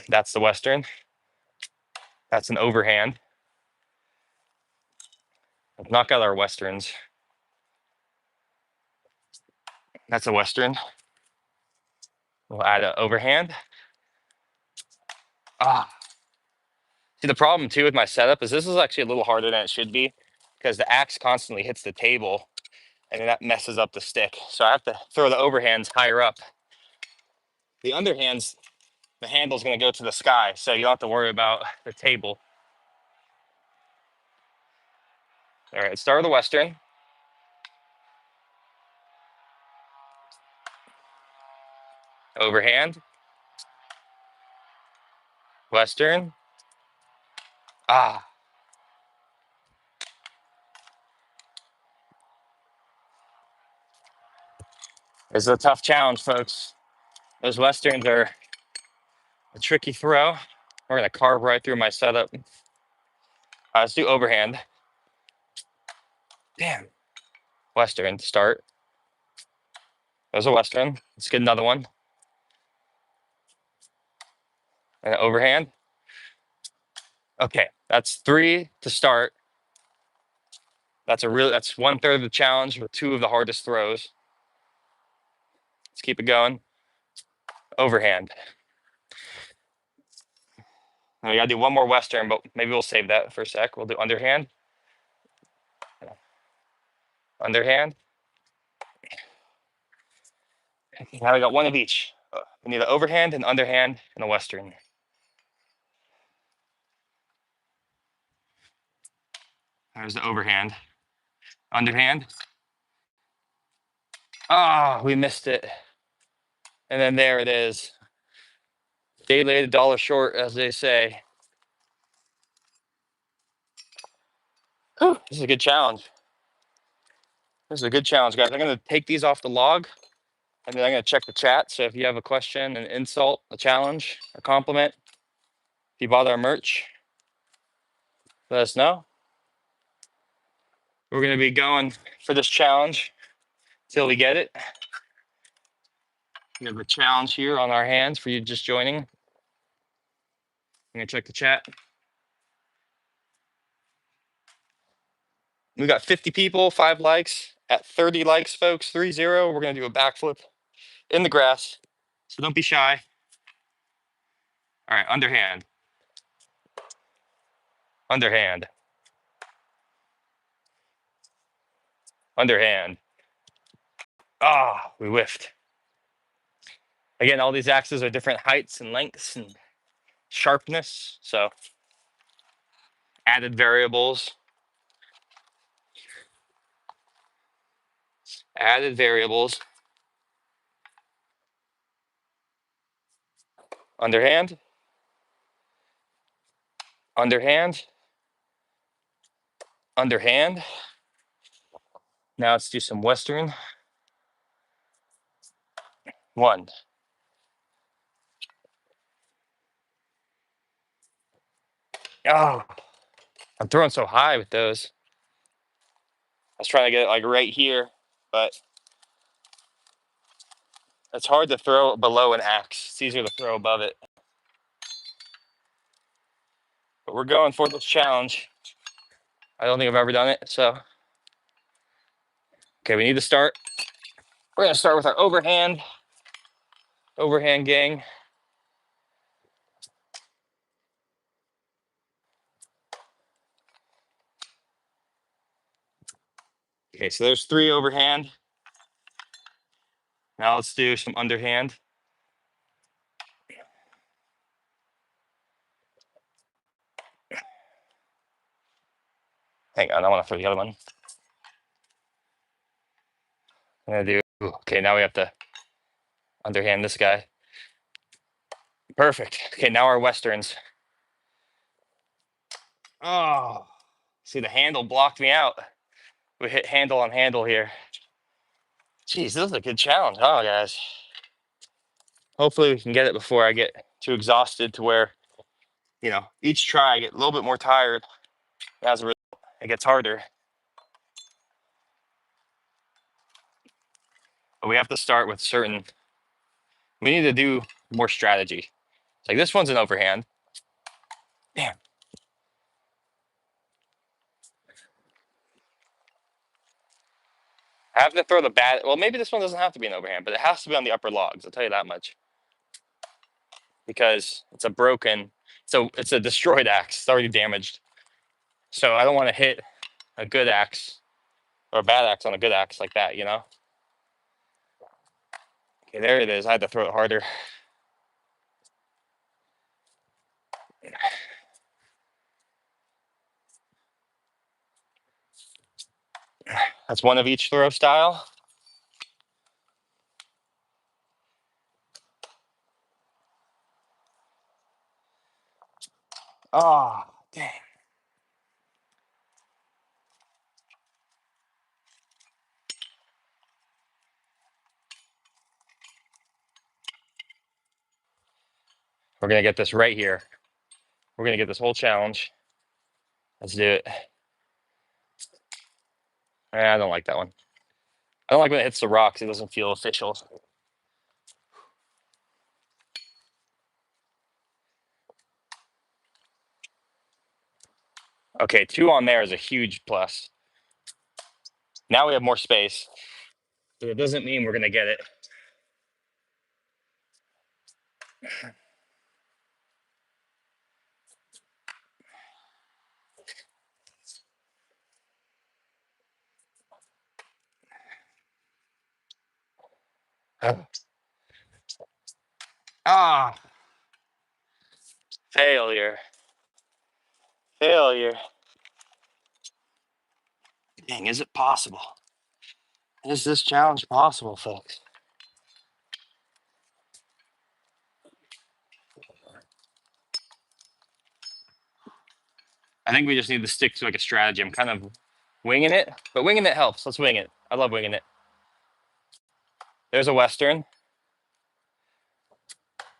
That's the western. That's an overhand. Let's knock out our westerns. That's a Western. We'll add an overhand. Ah, see, the problem too with my setup is this is actually a little harder than it should be because the axe constantly hits the table and then that messes up the stick. So I have to throw the overhands higher up. The underhands, the handle's gonna go to the sky, so you don't have to worry about the table. All right, start with the Western. Overhand, Western. Ah, this is a tough challenge, folks. Those Westerns are a tricky throw. We're gonna carve right through my setup. Let's do overhand. Damn. Western to start. There's a Western. Let's get another one. And an overhand. Okay, that's 3 to start. That's 1/3 of the challenge with 2 of the hardest throws. Let's keep it going. Overhand. Now we gotta do one more Western, but maybe we'll save that for a sec. We'll do underhand. Underhand. Now we got one of each. We need an overhand, an underhand, and a Western. There's the overhand. Underhand. Ah, we missed it. And then there it is. Day late, a dollar short, as they say. Whew, this is a good challenge. This is a good challenge, guys. I'm going to take these off the log, and then I'm going to check the chat. So if you have a question, an insult, a challenge, a compliment, if you bought our merch, let us know. We're going to be going for this challenge till we get it. We have a challenge here on our hands for you just joining. I'm going to check the chat. We got 50 people, 5 likes. At 30 likes, folks, 30, we're going to do a backflip in the grass. So don't be shy. All right, underhand. Underhand. Underhand. Ah, we whiffed. Again, all these axes are different heights and lengths and sharpness. So added variables. Added variables. Underhand. Underhand. Underhand. Now let's do some Western. 1. Oh, I'm throwing so high with those. I was trying to get it like right here, but it's hard to throw below an axe. It's easier to throw above it. But we're going for this challenge. I don't think I've ever done it, so. Okay, we need to start. We're gonna start with our overhand. Overhand gang. Okay, so there's 3 overhand. Now let's do some underhand. Hang on, I want to throw the other one. I'm gonna do. Okay, now we have to underhand this guy. Perfect. Okay, now our Westerns. Oh, see, the handle blocked me out. We hit handle on handle here. Jeez, this is a good challenge, huh, guys? Hopefully we can get it before I get too exhausted to where, each try I get a little bit more tired. As a result, it gets harder. But we have to start with we need to do more strategy. Like this one's an overhand. Damn. I have to throw the bad. Well, maybe this one doesn't have to be an overhand, but it has to be on the upper logs. I'll tell you that much. Because it's a broken, so it's a destroyed axe. It's already damaged. So I don't want to hit a good axe or a bad axe on a good axe like that, you know? Okay, there it is. I had to throw it harder. That's one of each throw style. Oh, dang. We're going to get this right here. We're going to get this whole challenge. Let's do it. I don't like that one. I don't like when it hits the rocks. It doesn't feel official. Okay, 2 on there is a huge plus. Now we have more space. But it doesn't mean we're going to get it. Ah, failure. Failure. Dang, is it possible? Is this challenge possible, folks? I think we just need to stick to like a strategy. I'm kind of winging it, but winging it helps. Let's wing it. I love winging it. There's a Western.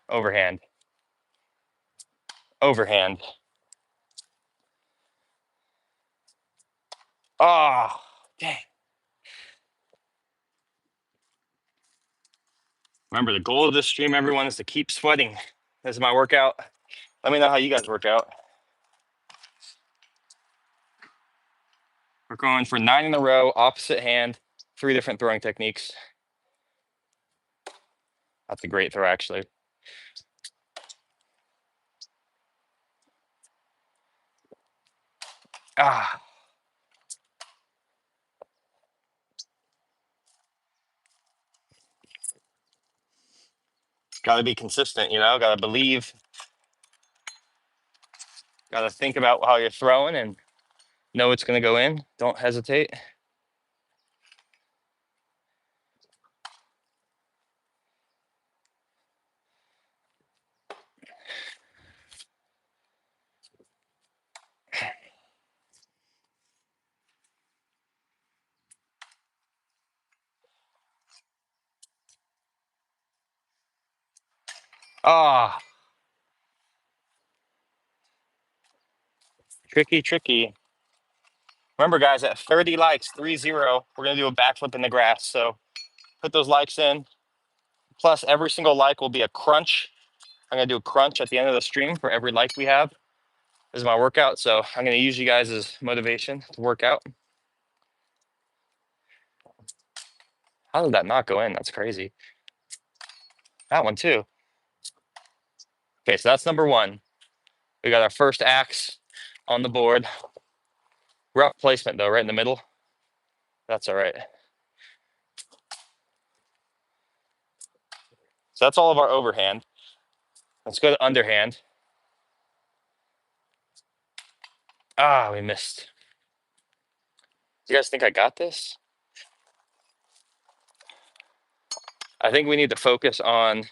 Overhand. Overhand. Oh, dang. Remember, the goal of this stream, everyone, is to keep sweating. This is my workout. Let me know how you guys work out. We're going for 9 in a row, opposite hand, 3 different throwing techniques. That's a great throw, actually. Ah. Got to be consistent, you know, got to believe, got to think about how you're throwing and know it's going to go in. Don't hesitate. Ah, tricky, tricky. Remember, guys, at 30 likes, 3-0, we're going to do a backflip in the grass. So put those likes in. Plus, every single like will be a crunch. I'm going to do a crunch at the end of the stream for every like we have. This is my workout. So I'm going to use you guys as motivation to work out. How did that not go in? That's crazy. That one, too. Okay, so that's number 1. We got our first axe on the board. Rough placement, though, right in the middle. That's all right. So that's all of our overhand. Let's go to underhand. Ah, we missed. Do you guys think I got this? I think we need to focus on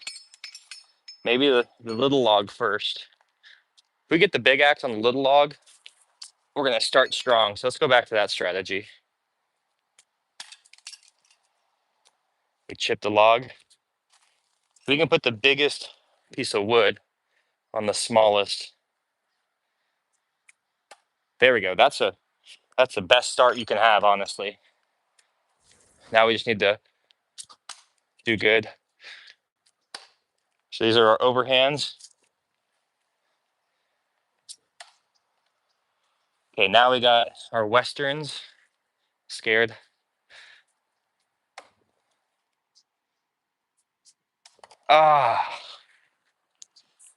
maybe the little log first. If we get the big axe on the little log, we're going to start strong. So let's go back to that strategy. We chip the log. We can put the biggest piece of wood on the smallest. There we go. That's the best start you can have, honestly. Now we just need to do good. So these are our overhands. Okay, now we got our westerns. Scared. Ah,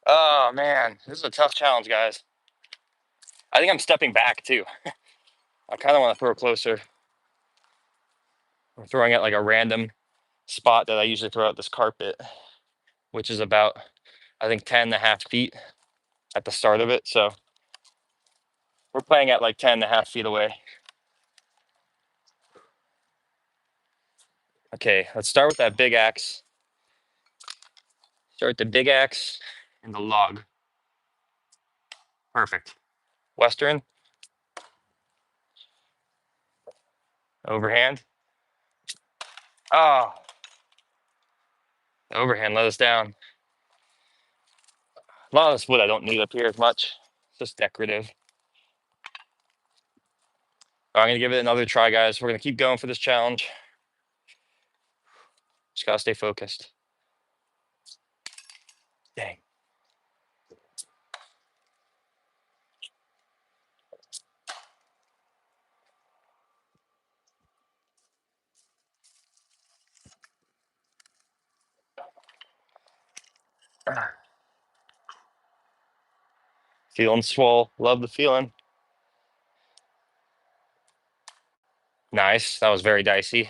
oh man, this is a tough challenge, guys. I think I'm stepping back too. I kind of want to throw closer. I'm throwing at like a random spot that I usually throw at this carpet, which is about, I think, 10.5 feet at the start of it. So we're playing at like 10.5 feet away. Okay, let's start with that big axe. Start with the big axe and the log. Perfect. Western, overhand. Oh, the overhand let us down. A lot of this wood I don't need up here as much. It's just decorative. I'm gonna give it another try, guys. We're gonna keep going for this challenge. Just gotta stay focused. Dang. Feeling swole. Love the feeling. Nice. That was very dicey.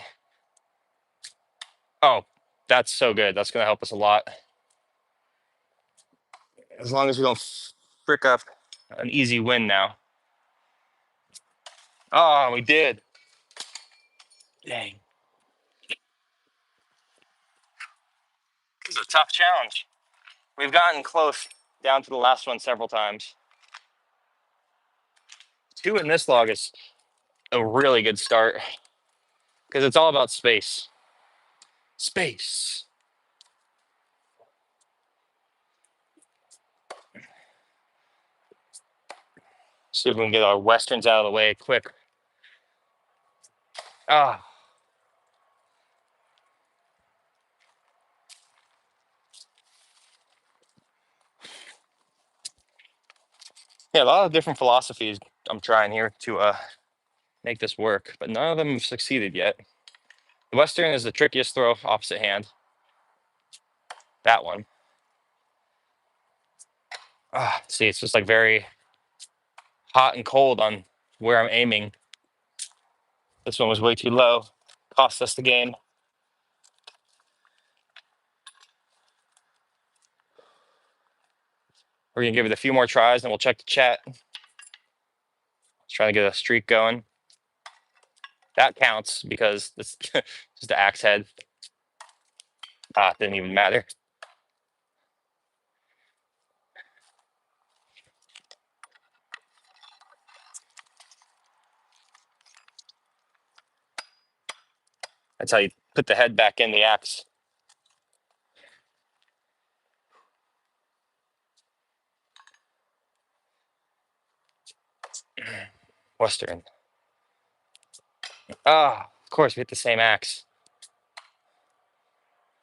Oh, that's so good. That's gonna help us a lot. As long as we don't frick up an easy win now. Oh, we did. Dang. This is a tough challenge. We've gotten close down to the last one several times. 2 in this log is a really good start because it's all about space. Space. See if we can get our westerns out of the way quick. Ah, yeah, a lot of different philosophies I'm trying here to make this work, but none of them have succeeded yet. The western is the trickiest throw, opposite hand. That one. Ah, see, it's just like very hot and cold on where I'm aiming. This one was way too low. Cost us the game. We're gonna give it a few more tries and we'll check the chat. Trying to get a streak going. That counts because it's just the axe head. Ah, it didn't even matter. That's how you put the head back in the axe. Western. Ah, of course, we hit the same axe.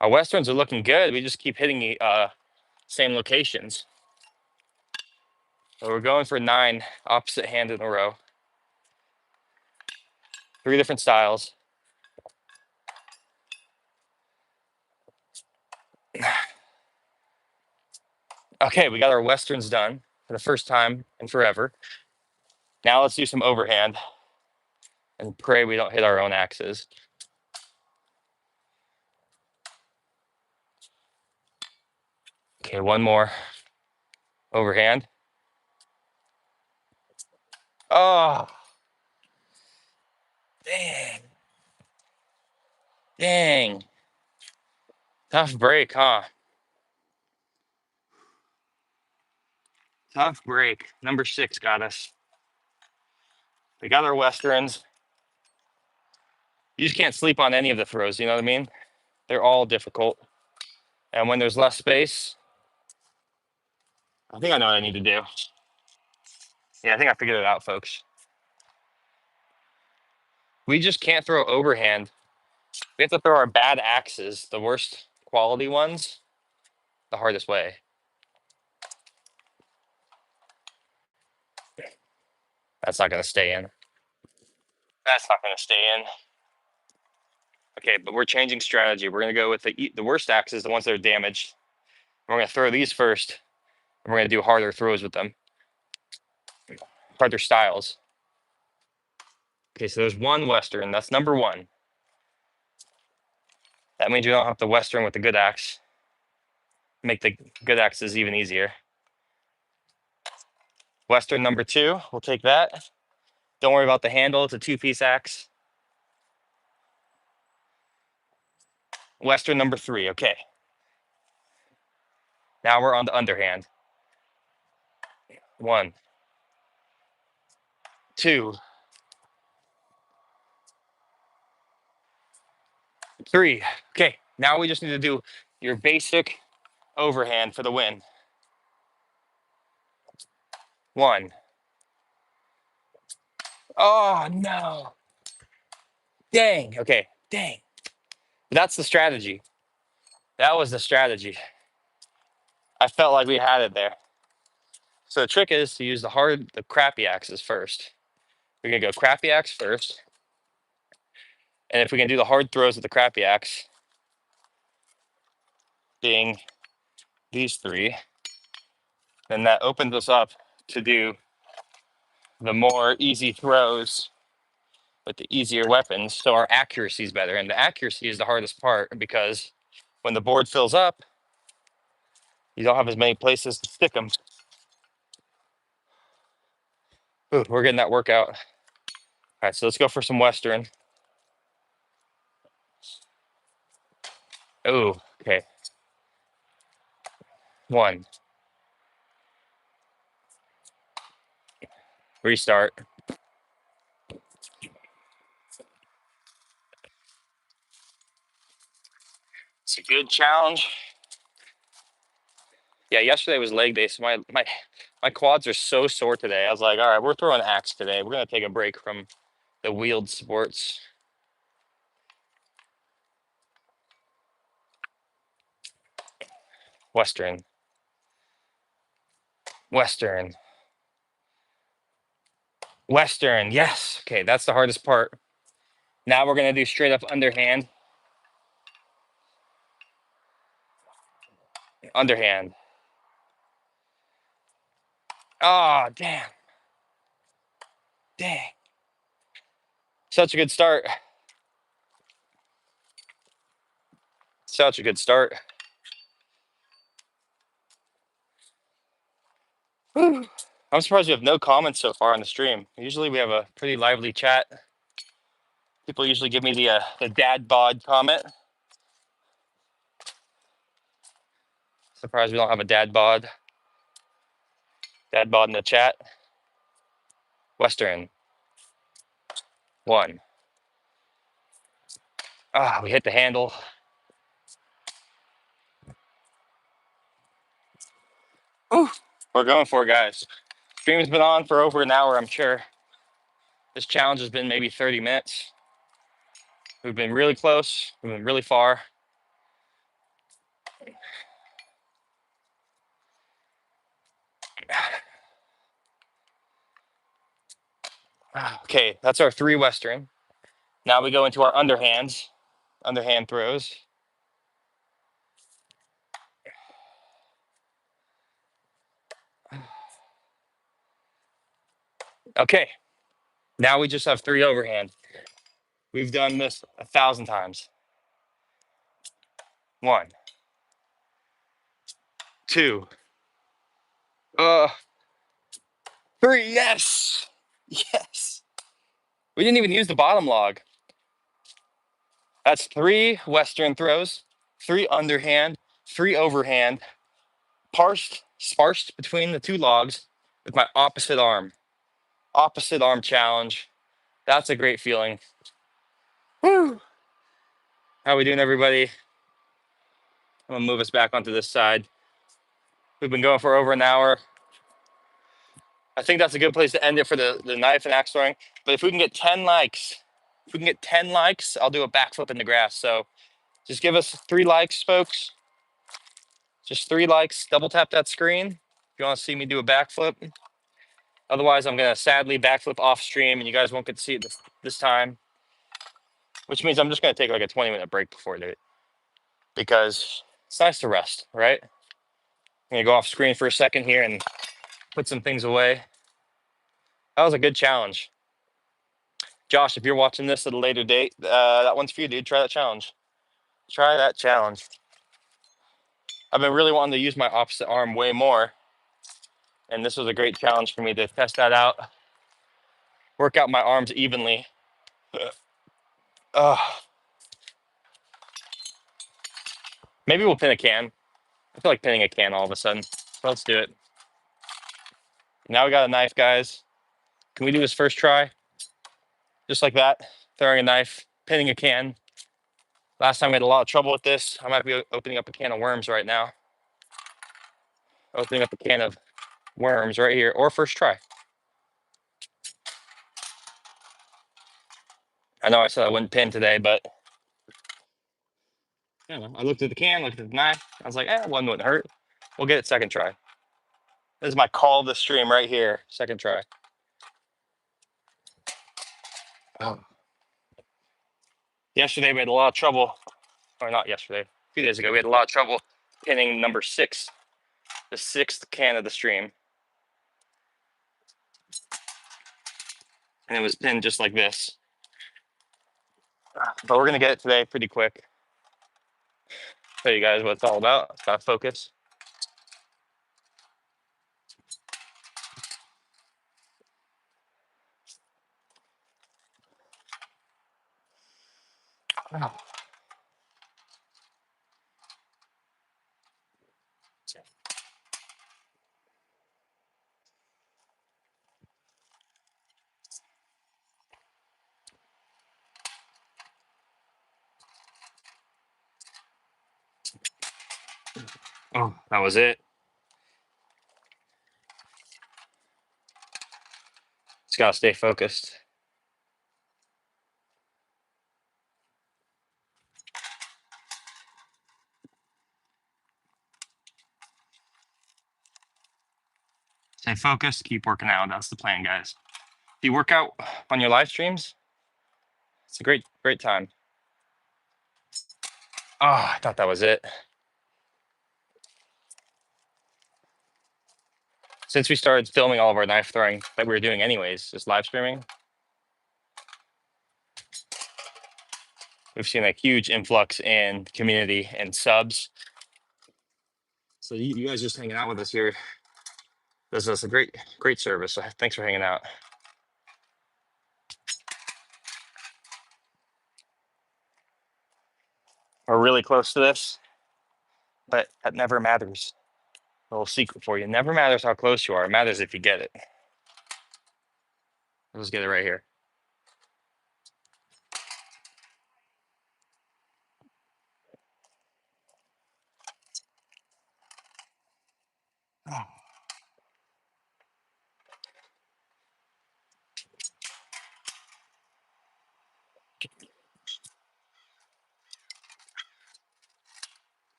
Our westerns are looking good. We just keep hitting the same locations. So we're going for 9 opposite hand in a row. 3 different styles. Okay, we got our westerns done for the first time in forever. Now let's do some overhand and pray we don't hit our own axes. Okay, one more overhand. Oh, dang. Dang. Tough break, huh? Tough break. Number 6 got us. We got our westerns. You just can't sleep on any of the throws, you know what I mean? They're all difficult. And when there's less space, I think I know what I need to do. Yeah, I think I figured it out, folks. We just can't throw overhand. We have to throw our bad axes, the worst quality ones, the hardest way. That's not going to stay in. That's not going to stay in. Okay, but we're changing strategy. We're gonna go with the worst axes, the ones that are damaged. We're gonna throw these first, and we're gonna do harder throws with them, harder styles. Okay, so there's one Western. That's number one. That means you don't have to Western with the good axe. Make the good axes even easier. Western number two, we'll take that. Don't worry about the handle, it's a two-piece axe. Western number three, okay. Now we're on the underhand. 1, 2, 3. Okay, now we just need to do your basic overhand for the win. 1. Oh, no. Dang, okay, dang. That's the strategy. That was the strategy. I felt like we had it there. So the trick is to use the crappy axes first. We're gonna go crappy axe first. And if we can do the hard throws with the crappy axe, being these three, then that opens us up to do the more easy throws with the easier weapons. So our accuracy is better. And the accuracy is the hardest part because when the board fills up, you don't have as many places to stick them. Ooh, we're getting that workout. All right, so let's go for some Western. Oh, okay. 1. Restart. It's a good challenge. Yeah, yesterday was leg day, so my quads are so sore today. I was like, all right, we're throwing axe today. We're gonna take a break from the wheeled sports. Western. Western. Western. Yes. Okay, that's the hardest part. Now we're gonna do straight up underhand. Underhand. Oh, damn. Dang. Such a good start. Such a good start. Whew. I'm surprised we have no comments so far on the stream. Usually we have a pretty lively chat. People usually give me the dad bod comment. Surprised we don't have a dad bod. Dad bod in the chat. Western. 1. Ah, we hit the handle. Whew. We're going for it, guys. Stream's been on for over an hour, I'm sure. This challenge has been maybe 30 minutes. We've been really close. We've been really far. Okay, that's our 3 Western. Now we go into our underhand throws. Okay, now we just have 3 overhand. We've done this 1,000 times. 1, 2, 3. Yes, yes. We didn't even use the bottom log. That's 3 Western throws, 3 underhand, 3 overhand, sparsed between the 2 logs with my opposite arm. Opposite arm challenge. That's a great feeling. Woo! How we doing, everybody? I'm gonna move us back onto this side. We've been going for over an hour. I think that's a good place to end it for the knife and axe throwing. But if we can get 10 likes, I'll do a backflip in the grass. So just give us 3 likes, folks. Just 3 likes. Double tap that screen if you want to see me do a backflip. Otherwise, I'm gonna sadly backflip off stream, and you guys won't get to see it this time. which means I'm just going to take like a 20-minute break before it because it's nice to rest, right? I'm going to go off screen for a second here and put some things away. That was a good challenge. Josh, if you're watching this at a later date, that one's for you, dude. Try that challenge. Try that challenge. I've been really wanting to use my opposite arm way more, and this was a great challenge for me to test that out, work out my arms evenly. Uh, Maybe we'll pin a can. I feel like pinning a can all of a sudden. So let's do it. Now we got a knife, guys. Can we do this first try? Just like that, throwing a knife, pinning a can. Last time we had a lot of trouble with this. I might be opening up a can of worms right now. Opening up a can of worms right here, or first try. I know I said I wouldn't pin today, but I don't know. I looked at the can, looked at the knife. I was like, one wouldn't hurt. We'll get it second try. This is my call of the stream right here. Second try. Oh. Yesterday we had a lot of trouble, or not yesterday, a few days ago, we had a lot of trouble pinning number 6, the 6th can of the stream. And it was pinned just like this. But we're gonna get it today pretty quick. Show you guys what it's all about. It's got focus. Oh, that was it. Just gotta stay focused. Stay focused, keep working out. That's the plan, guys. If you work out on your live streams, it's a great time. Oh, I thought that was it. Since we started filming all of our knife throwing that we were doing anyways, just live streaming, we've seen a huge influx in community and subs. So you guys just hanging out with us here, this is a great service. So thanks for hanging out. We're really close to this, but that never matters. A little secret for you. It never matters how close you are. It matters if you get it. Let's get it right here. Oh.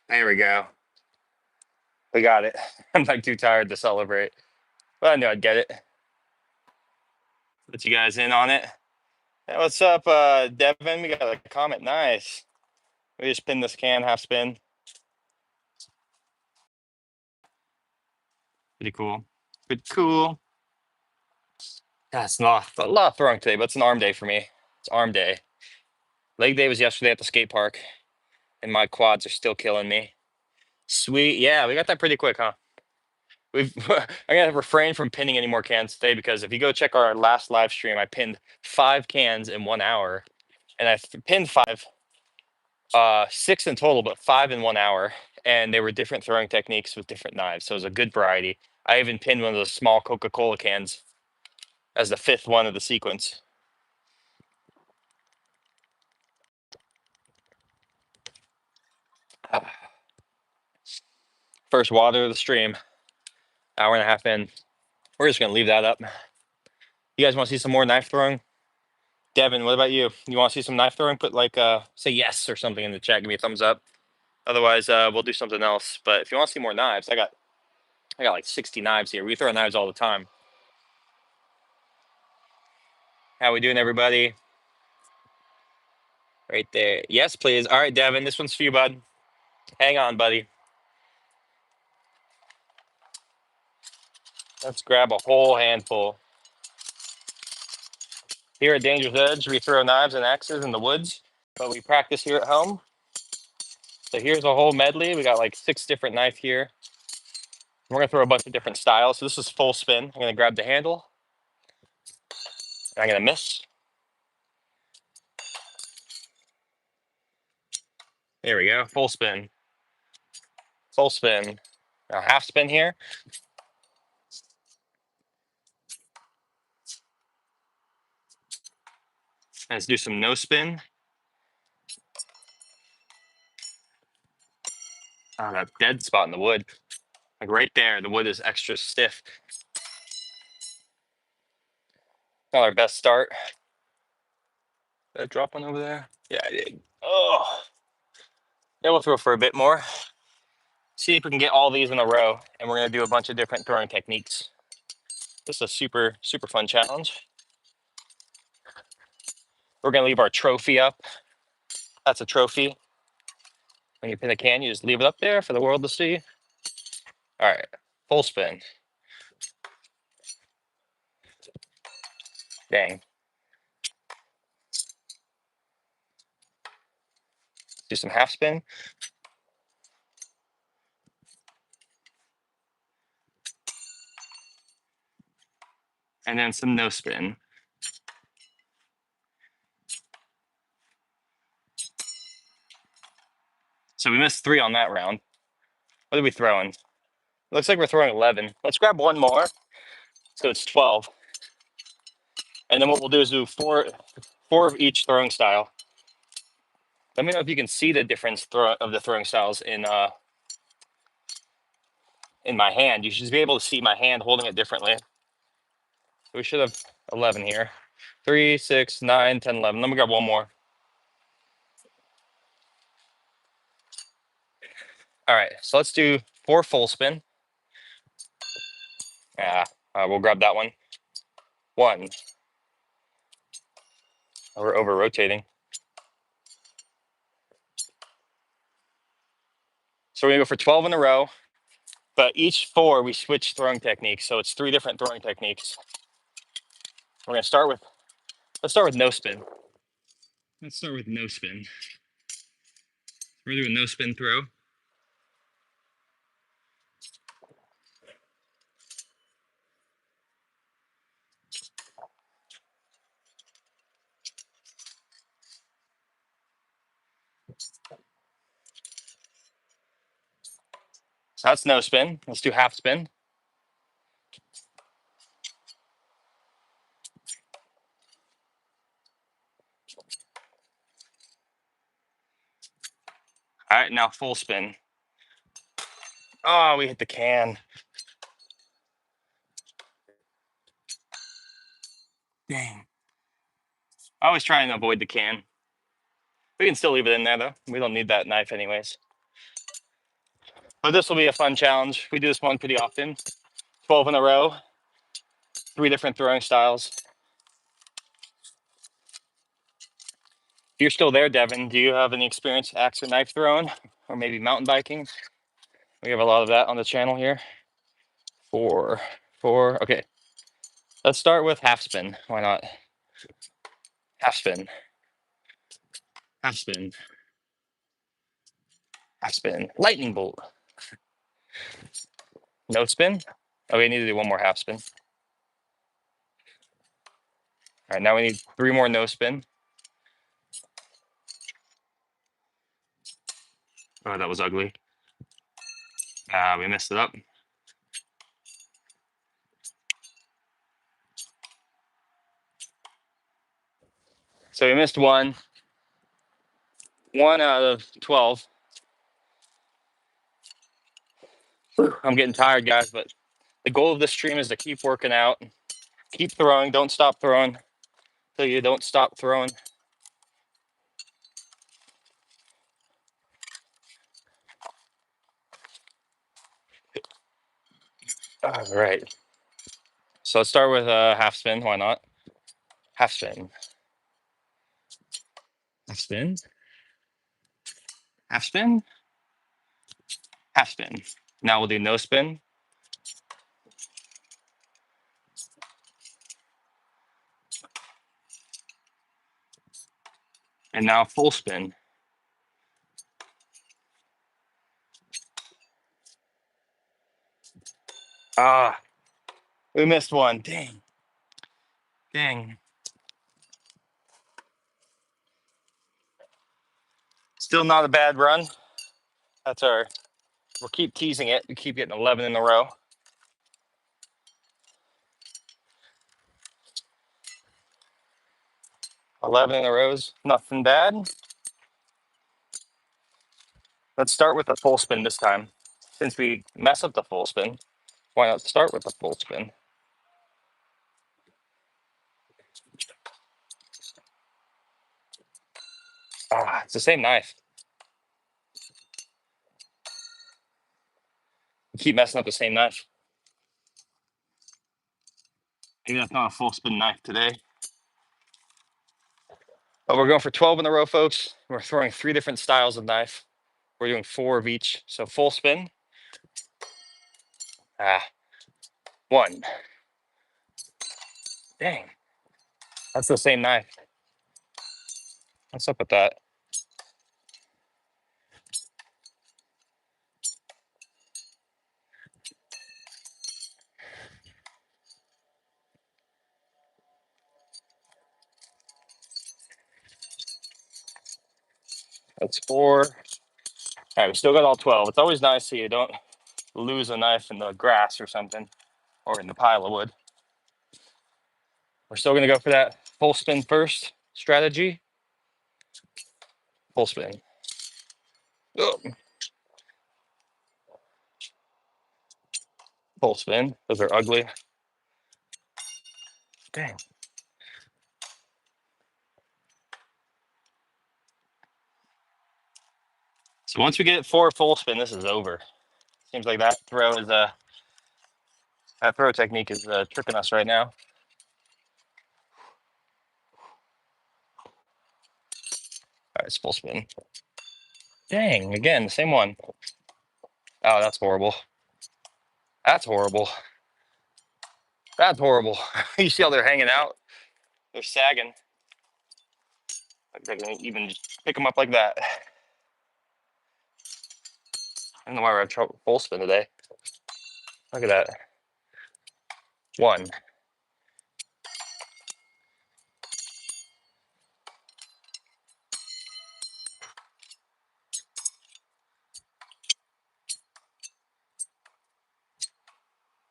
There we go. We got it. I'm like too tired to celebrate, but I knew I'd get it. Let you guys in on it. Hey, what's up, Devin? We got a comment. Nice. We just pinned this can, half spin. Pretty cool. Pretty cool. Yeah, it's not a lot of throwing today, but it's an arm day for me. It's arm day. Leg day was yesterday at the skate park, and my quads are still killing me. Sweet. Yeah, we got that pretty quick, huh? I'm gonna refrain from pinning any more cans today because if you go check our last live stream, I pinned 5 cans in 1 hour, and I pinned 5, 6 in total, but 5 in 1 hour, and they were different throwing techniques with different knives, so it was a good variety. I even pinned one of those small Coca-Cola cans as the 5th one of the sequence. First water of the stream, hour and a half in. We're just gonna leave that up. You guys want to see some more knife throwing? Devin, what about you? You want to see some knife throwing? Put like say yes or something in the chat. Give me a thumbs up. Otherwise, we'll do something else. But if you want to see more knives, I got I got like 60 knives here. We throw knives all the time. How we doing, everybody? Right there. Yes, please. All right, Devin, this one's for you, bud. Hang on, buddy. Let's grab a whole handful. Here at Danger's Edge, we throw knives and axes in the woods, but we practice here at home. So here's a whole medley. We got like 6 different knife here. We're gonna throw a bunch of different styles. So this is full spin. I'm gonna grab the handle. And I'm gonna miss. There we go. Full spin. Full spin. Now half spin here. Let's do some no spin. Oh, that dead spot in the wood. Like right there, the wood is extra stiff. Not our best start. Did I drop one over there? Yeah, I did. Oh. Yeah, we'll throw for a bit more. See if we can get all these in a row. And we're gonna do a bunch of different throwing techniques. This is a super, super fun challenge. We're gonna leave our trophy up. That's a trophy. When you pin a can, you just leave it up there for the world to see. All right, full spin. Dang. Do some half spin. And then some no spin. So we missed 3 on that round. What are we throwing? Looks like we're throwing 11. Let's grab one more. So it's 12. And then what we'll do is do four of each throwing style. Let me know if you can see the difference of the throwing styles in my hand. You should be able to see my hand holding it differently. We should have 11 here. 3, 6, 9, 10, 11. Let me grab one more. All right, so let's do 4 full spin. Yeah, we'll grab that one. 1. We're over rotating. So we're gonna go for 12 in a row, but each 4 we switch throwing techniques. So it's 3 different throwing techniques. We're gonna start with, let's start with no spin. Let's start with no spin. We're doing no spin throw. So that's no spin. Let's do half spin. All right, now full spin. Oh, we hit the can. Dang. I always try and avoid the can. We can still leave it in there though. We don't need that knife anyways. But this will be a fun challenge. We do this one pretty often. 12 in a row, 3 different throwing styles. If you're still there, Devin, do you have any experience axe or knife throwing, or maybe mountain biking? We have a lot of that on the channel here. 4, 4. Okay, let's start with half spin. Why not? Half spin, half spin, half spin. Lightning bolt. No spin. Oh, we need to do one more half spin. All right, now we need 3 more no spin. Oh, that was ugly. We messed it up. So we missed one. 1 out of 12. I'm getting tired, guys, but the goal of this stream is to keep working out, keep throwing, don't stop throwing till you don't stop throwing. All right. So let's start with a half spin. Why not? Half spin. Half spin. Half spin. Half spin. Now we'll do no spin. And now full spin. Ah, we missed one. Dang. Dang. Still not a bad run. That's our, we'll keep teasing it. We keep getting 11 in a row. 11 in a row is nothing bad. Let's start with the full spin this time. Since we mess up the full spin, why not start with the full spin? Ah, it's the same knife. We keep messing up the same knife. Maybe that's not a full spin knife today. But we're going for 12 in a row, folks. We're throwing 3 different styles of knife. We're doing 4 of each. So full spin. Ah, 1. Dang, that's the same knife. What's up with that? That's 4. All right, we still got all 12. It's always nice so you don't lose a knife in the grass or something, or in the pile of wood. We're still gonna go for that full spin first strategy. Full spin. Ugh. Full spin. Those are ugly. Dang. So once we get 4 full spin, this is over. Seems like that throw is that throw technique is tricking us right now. All right, it's full spin. Dang, again, the same one. Oh, that's horrible. That's horrible. That's horrible. You see how they're hanging out? They're sagging. Like they can even just pick them up like that. I don't know why we're at full spin today. Look at that. 1.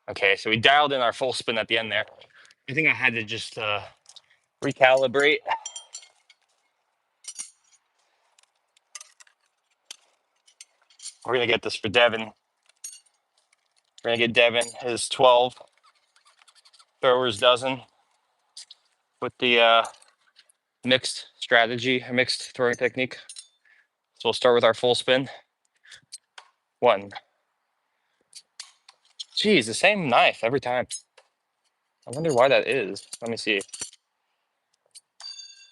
Okay, so we dialed in our full spin at the end there. I think I had to just recalibrate. We're gonna get this for Devin. We're gonna get Devin his 12 throwers dozen with the mixed strategy, a mixed throwing technique. So we'll start with our full spin. 1. Geez, the same knife every time. I wonder why that is. Let me see.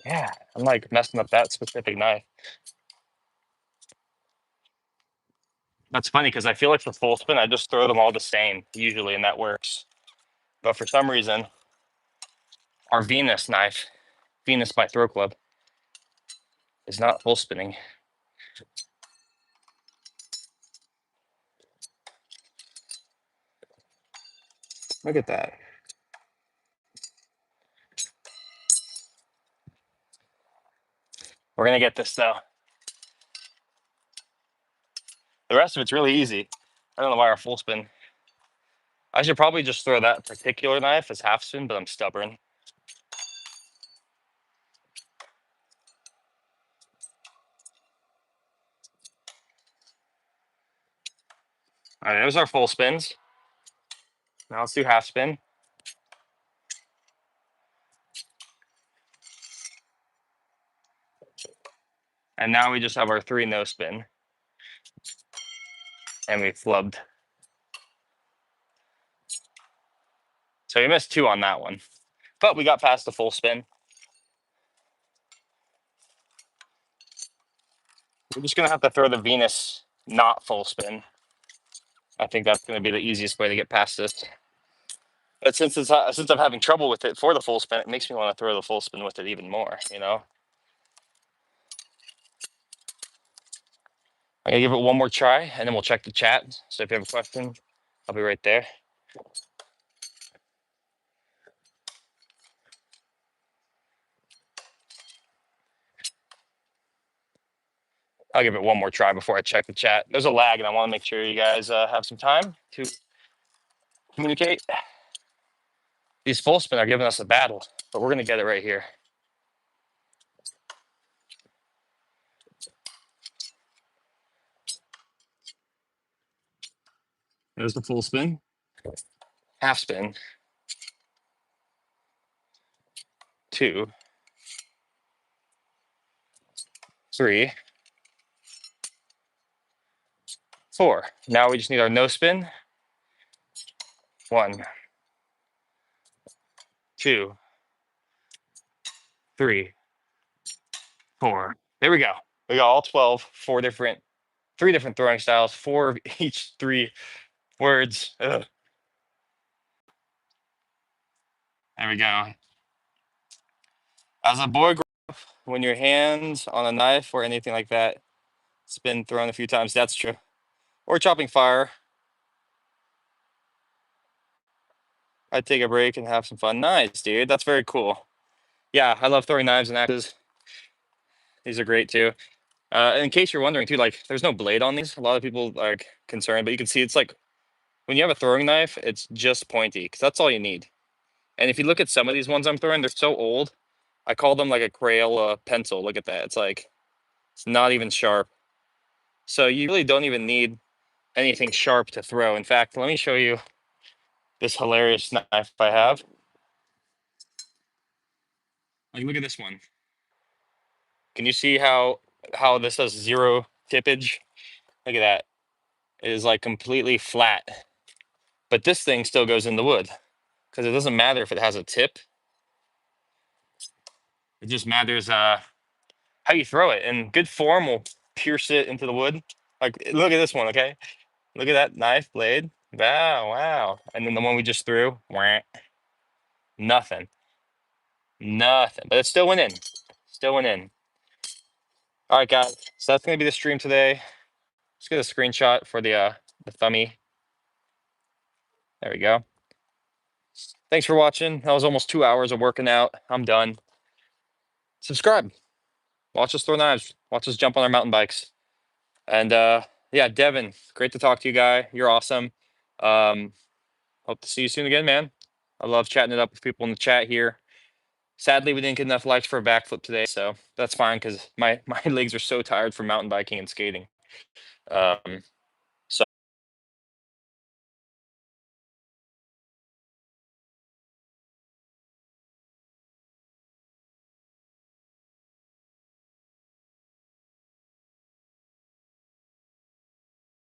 Yeah, I'm like messing up that specific knife. That's funny because I feel like for full spin, I just throw them all the same usually, and that works. But for some reason, our Venus knife, Venus by Throw Club, is not full spinning. Look at that. We're gonna get this though. The rest of it's really easy. I don't know why our full spin. I should probably just throw that particular knife as half spin, but I'm stubborn. All right, there's our full spins. Now let's do half spin. And now we just have our 3 no spin. And we flubbed. So we missed 2 on that one, but we got past the full spin. We're just gonna have to throw the Venus not full spin. I think that's gonna be the easiest way to get past this. But since I'm having trouble with it for the full spin, it makes me want to throw the full spin with it even more. You know, I'm gonna give it one more try, and then we'll check the chat. So if you have a question, I'll be right there. I'll give it one more try before I check the chat. There's a lag, and I want to make sure you guys have some time to communicate. These full spin are giving us a battle, but we're gonna get it right here. There's the full spin. Half spin. 2, 3, 4. Now we just need our no spin. 1, 2, 3, 4. There we go. We got all 12, 3 different throwing styles, 4 of each 3 words. Ugh. There we go. As a boy, when your hands on a knife or anything like that, it's been thrown a few times. That's true. Or chopping fire. I'd take a break and have some fun. Nice, dude. That's very cool. Yeah, I love throwing knives and axes. These are great too. In case you're wondering too, like there's no blade on these. A lot of people are like, concerned, but you can see it's like when you have a throwing knife, it's just pointy because that's all you need. And if you look at some of these ones I'm throwing, they're so old. I call them like a Crayola pencil. Look at that. It's like, it's not even sharp. So you really don't even need anything sharp to throw. In fact, let me show you this hilarious knife I have. Like, look at this one. Can you see how this has 0 tippage? Look at that. It is like completely flat. But this thing still goes in the wood because it doesn't matter if it has a tip. It just matters how you throw it. And good form will pierce it into the wood. Like, look at this one, okay? Look at that knife blade. Wow, wow. And then the one we just threw, wah, nothing. Nothing. But it still went in. Still went in. All right, guys. So that's gonna be the stream today. Let's get a screenshot for the thummy. There we go. Thanks for watching. That was almost 2 hours of working out. I'm done. Subscribe. Watch us throw knives. Watch us jump on our mountain bikes. And yeah, Devin, great to talk to you, guy. You're awesome. Hope to see you soon again, man. I love chatting it up with people in the chat here. Sadly, we didn't get enough likes for a backflip today, so that's fine because my legs are so tired from mountain biking and skating.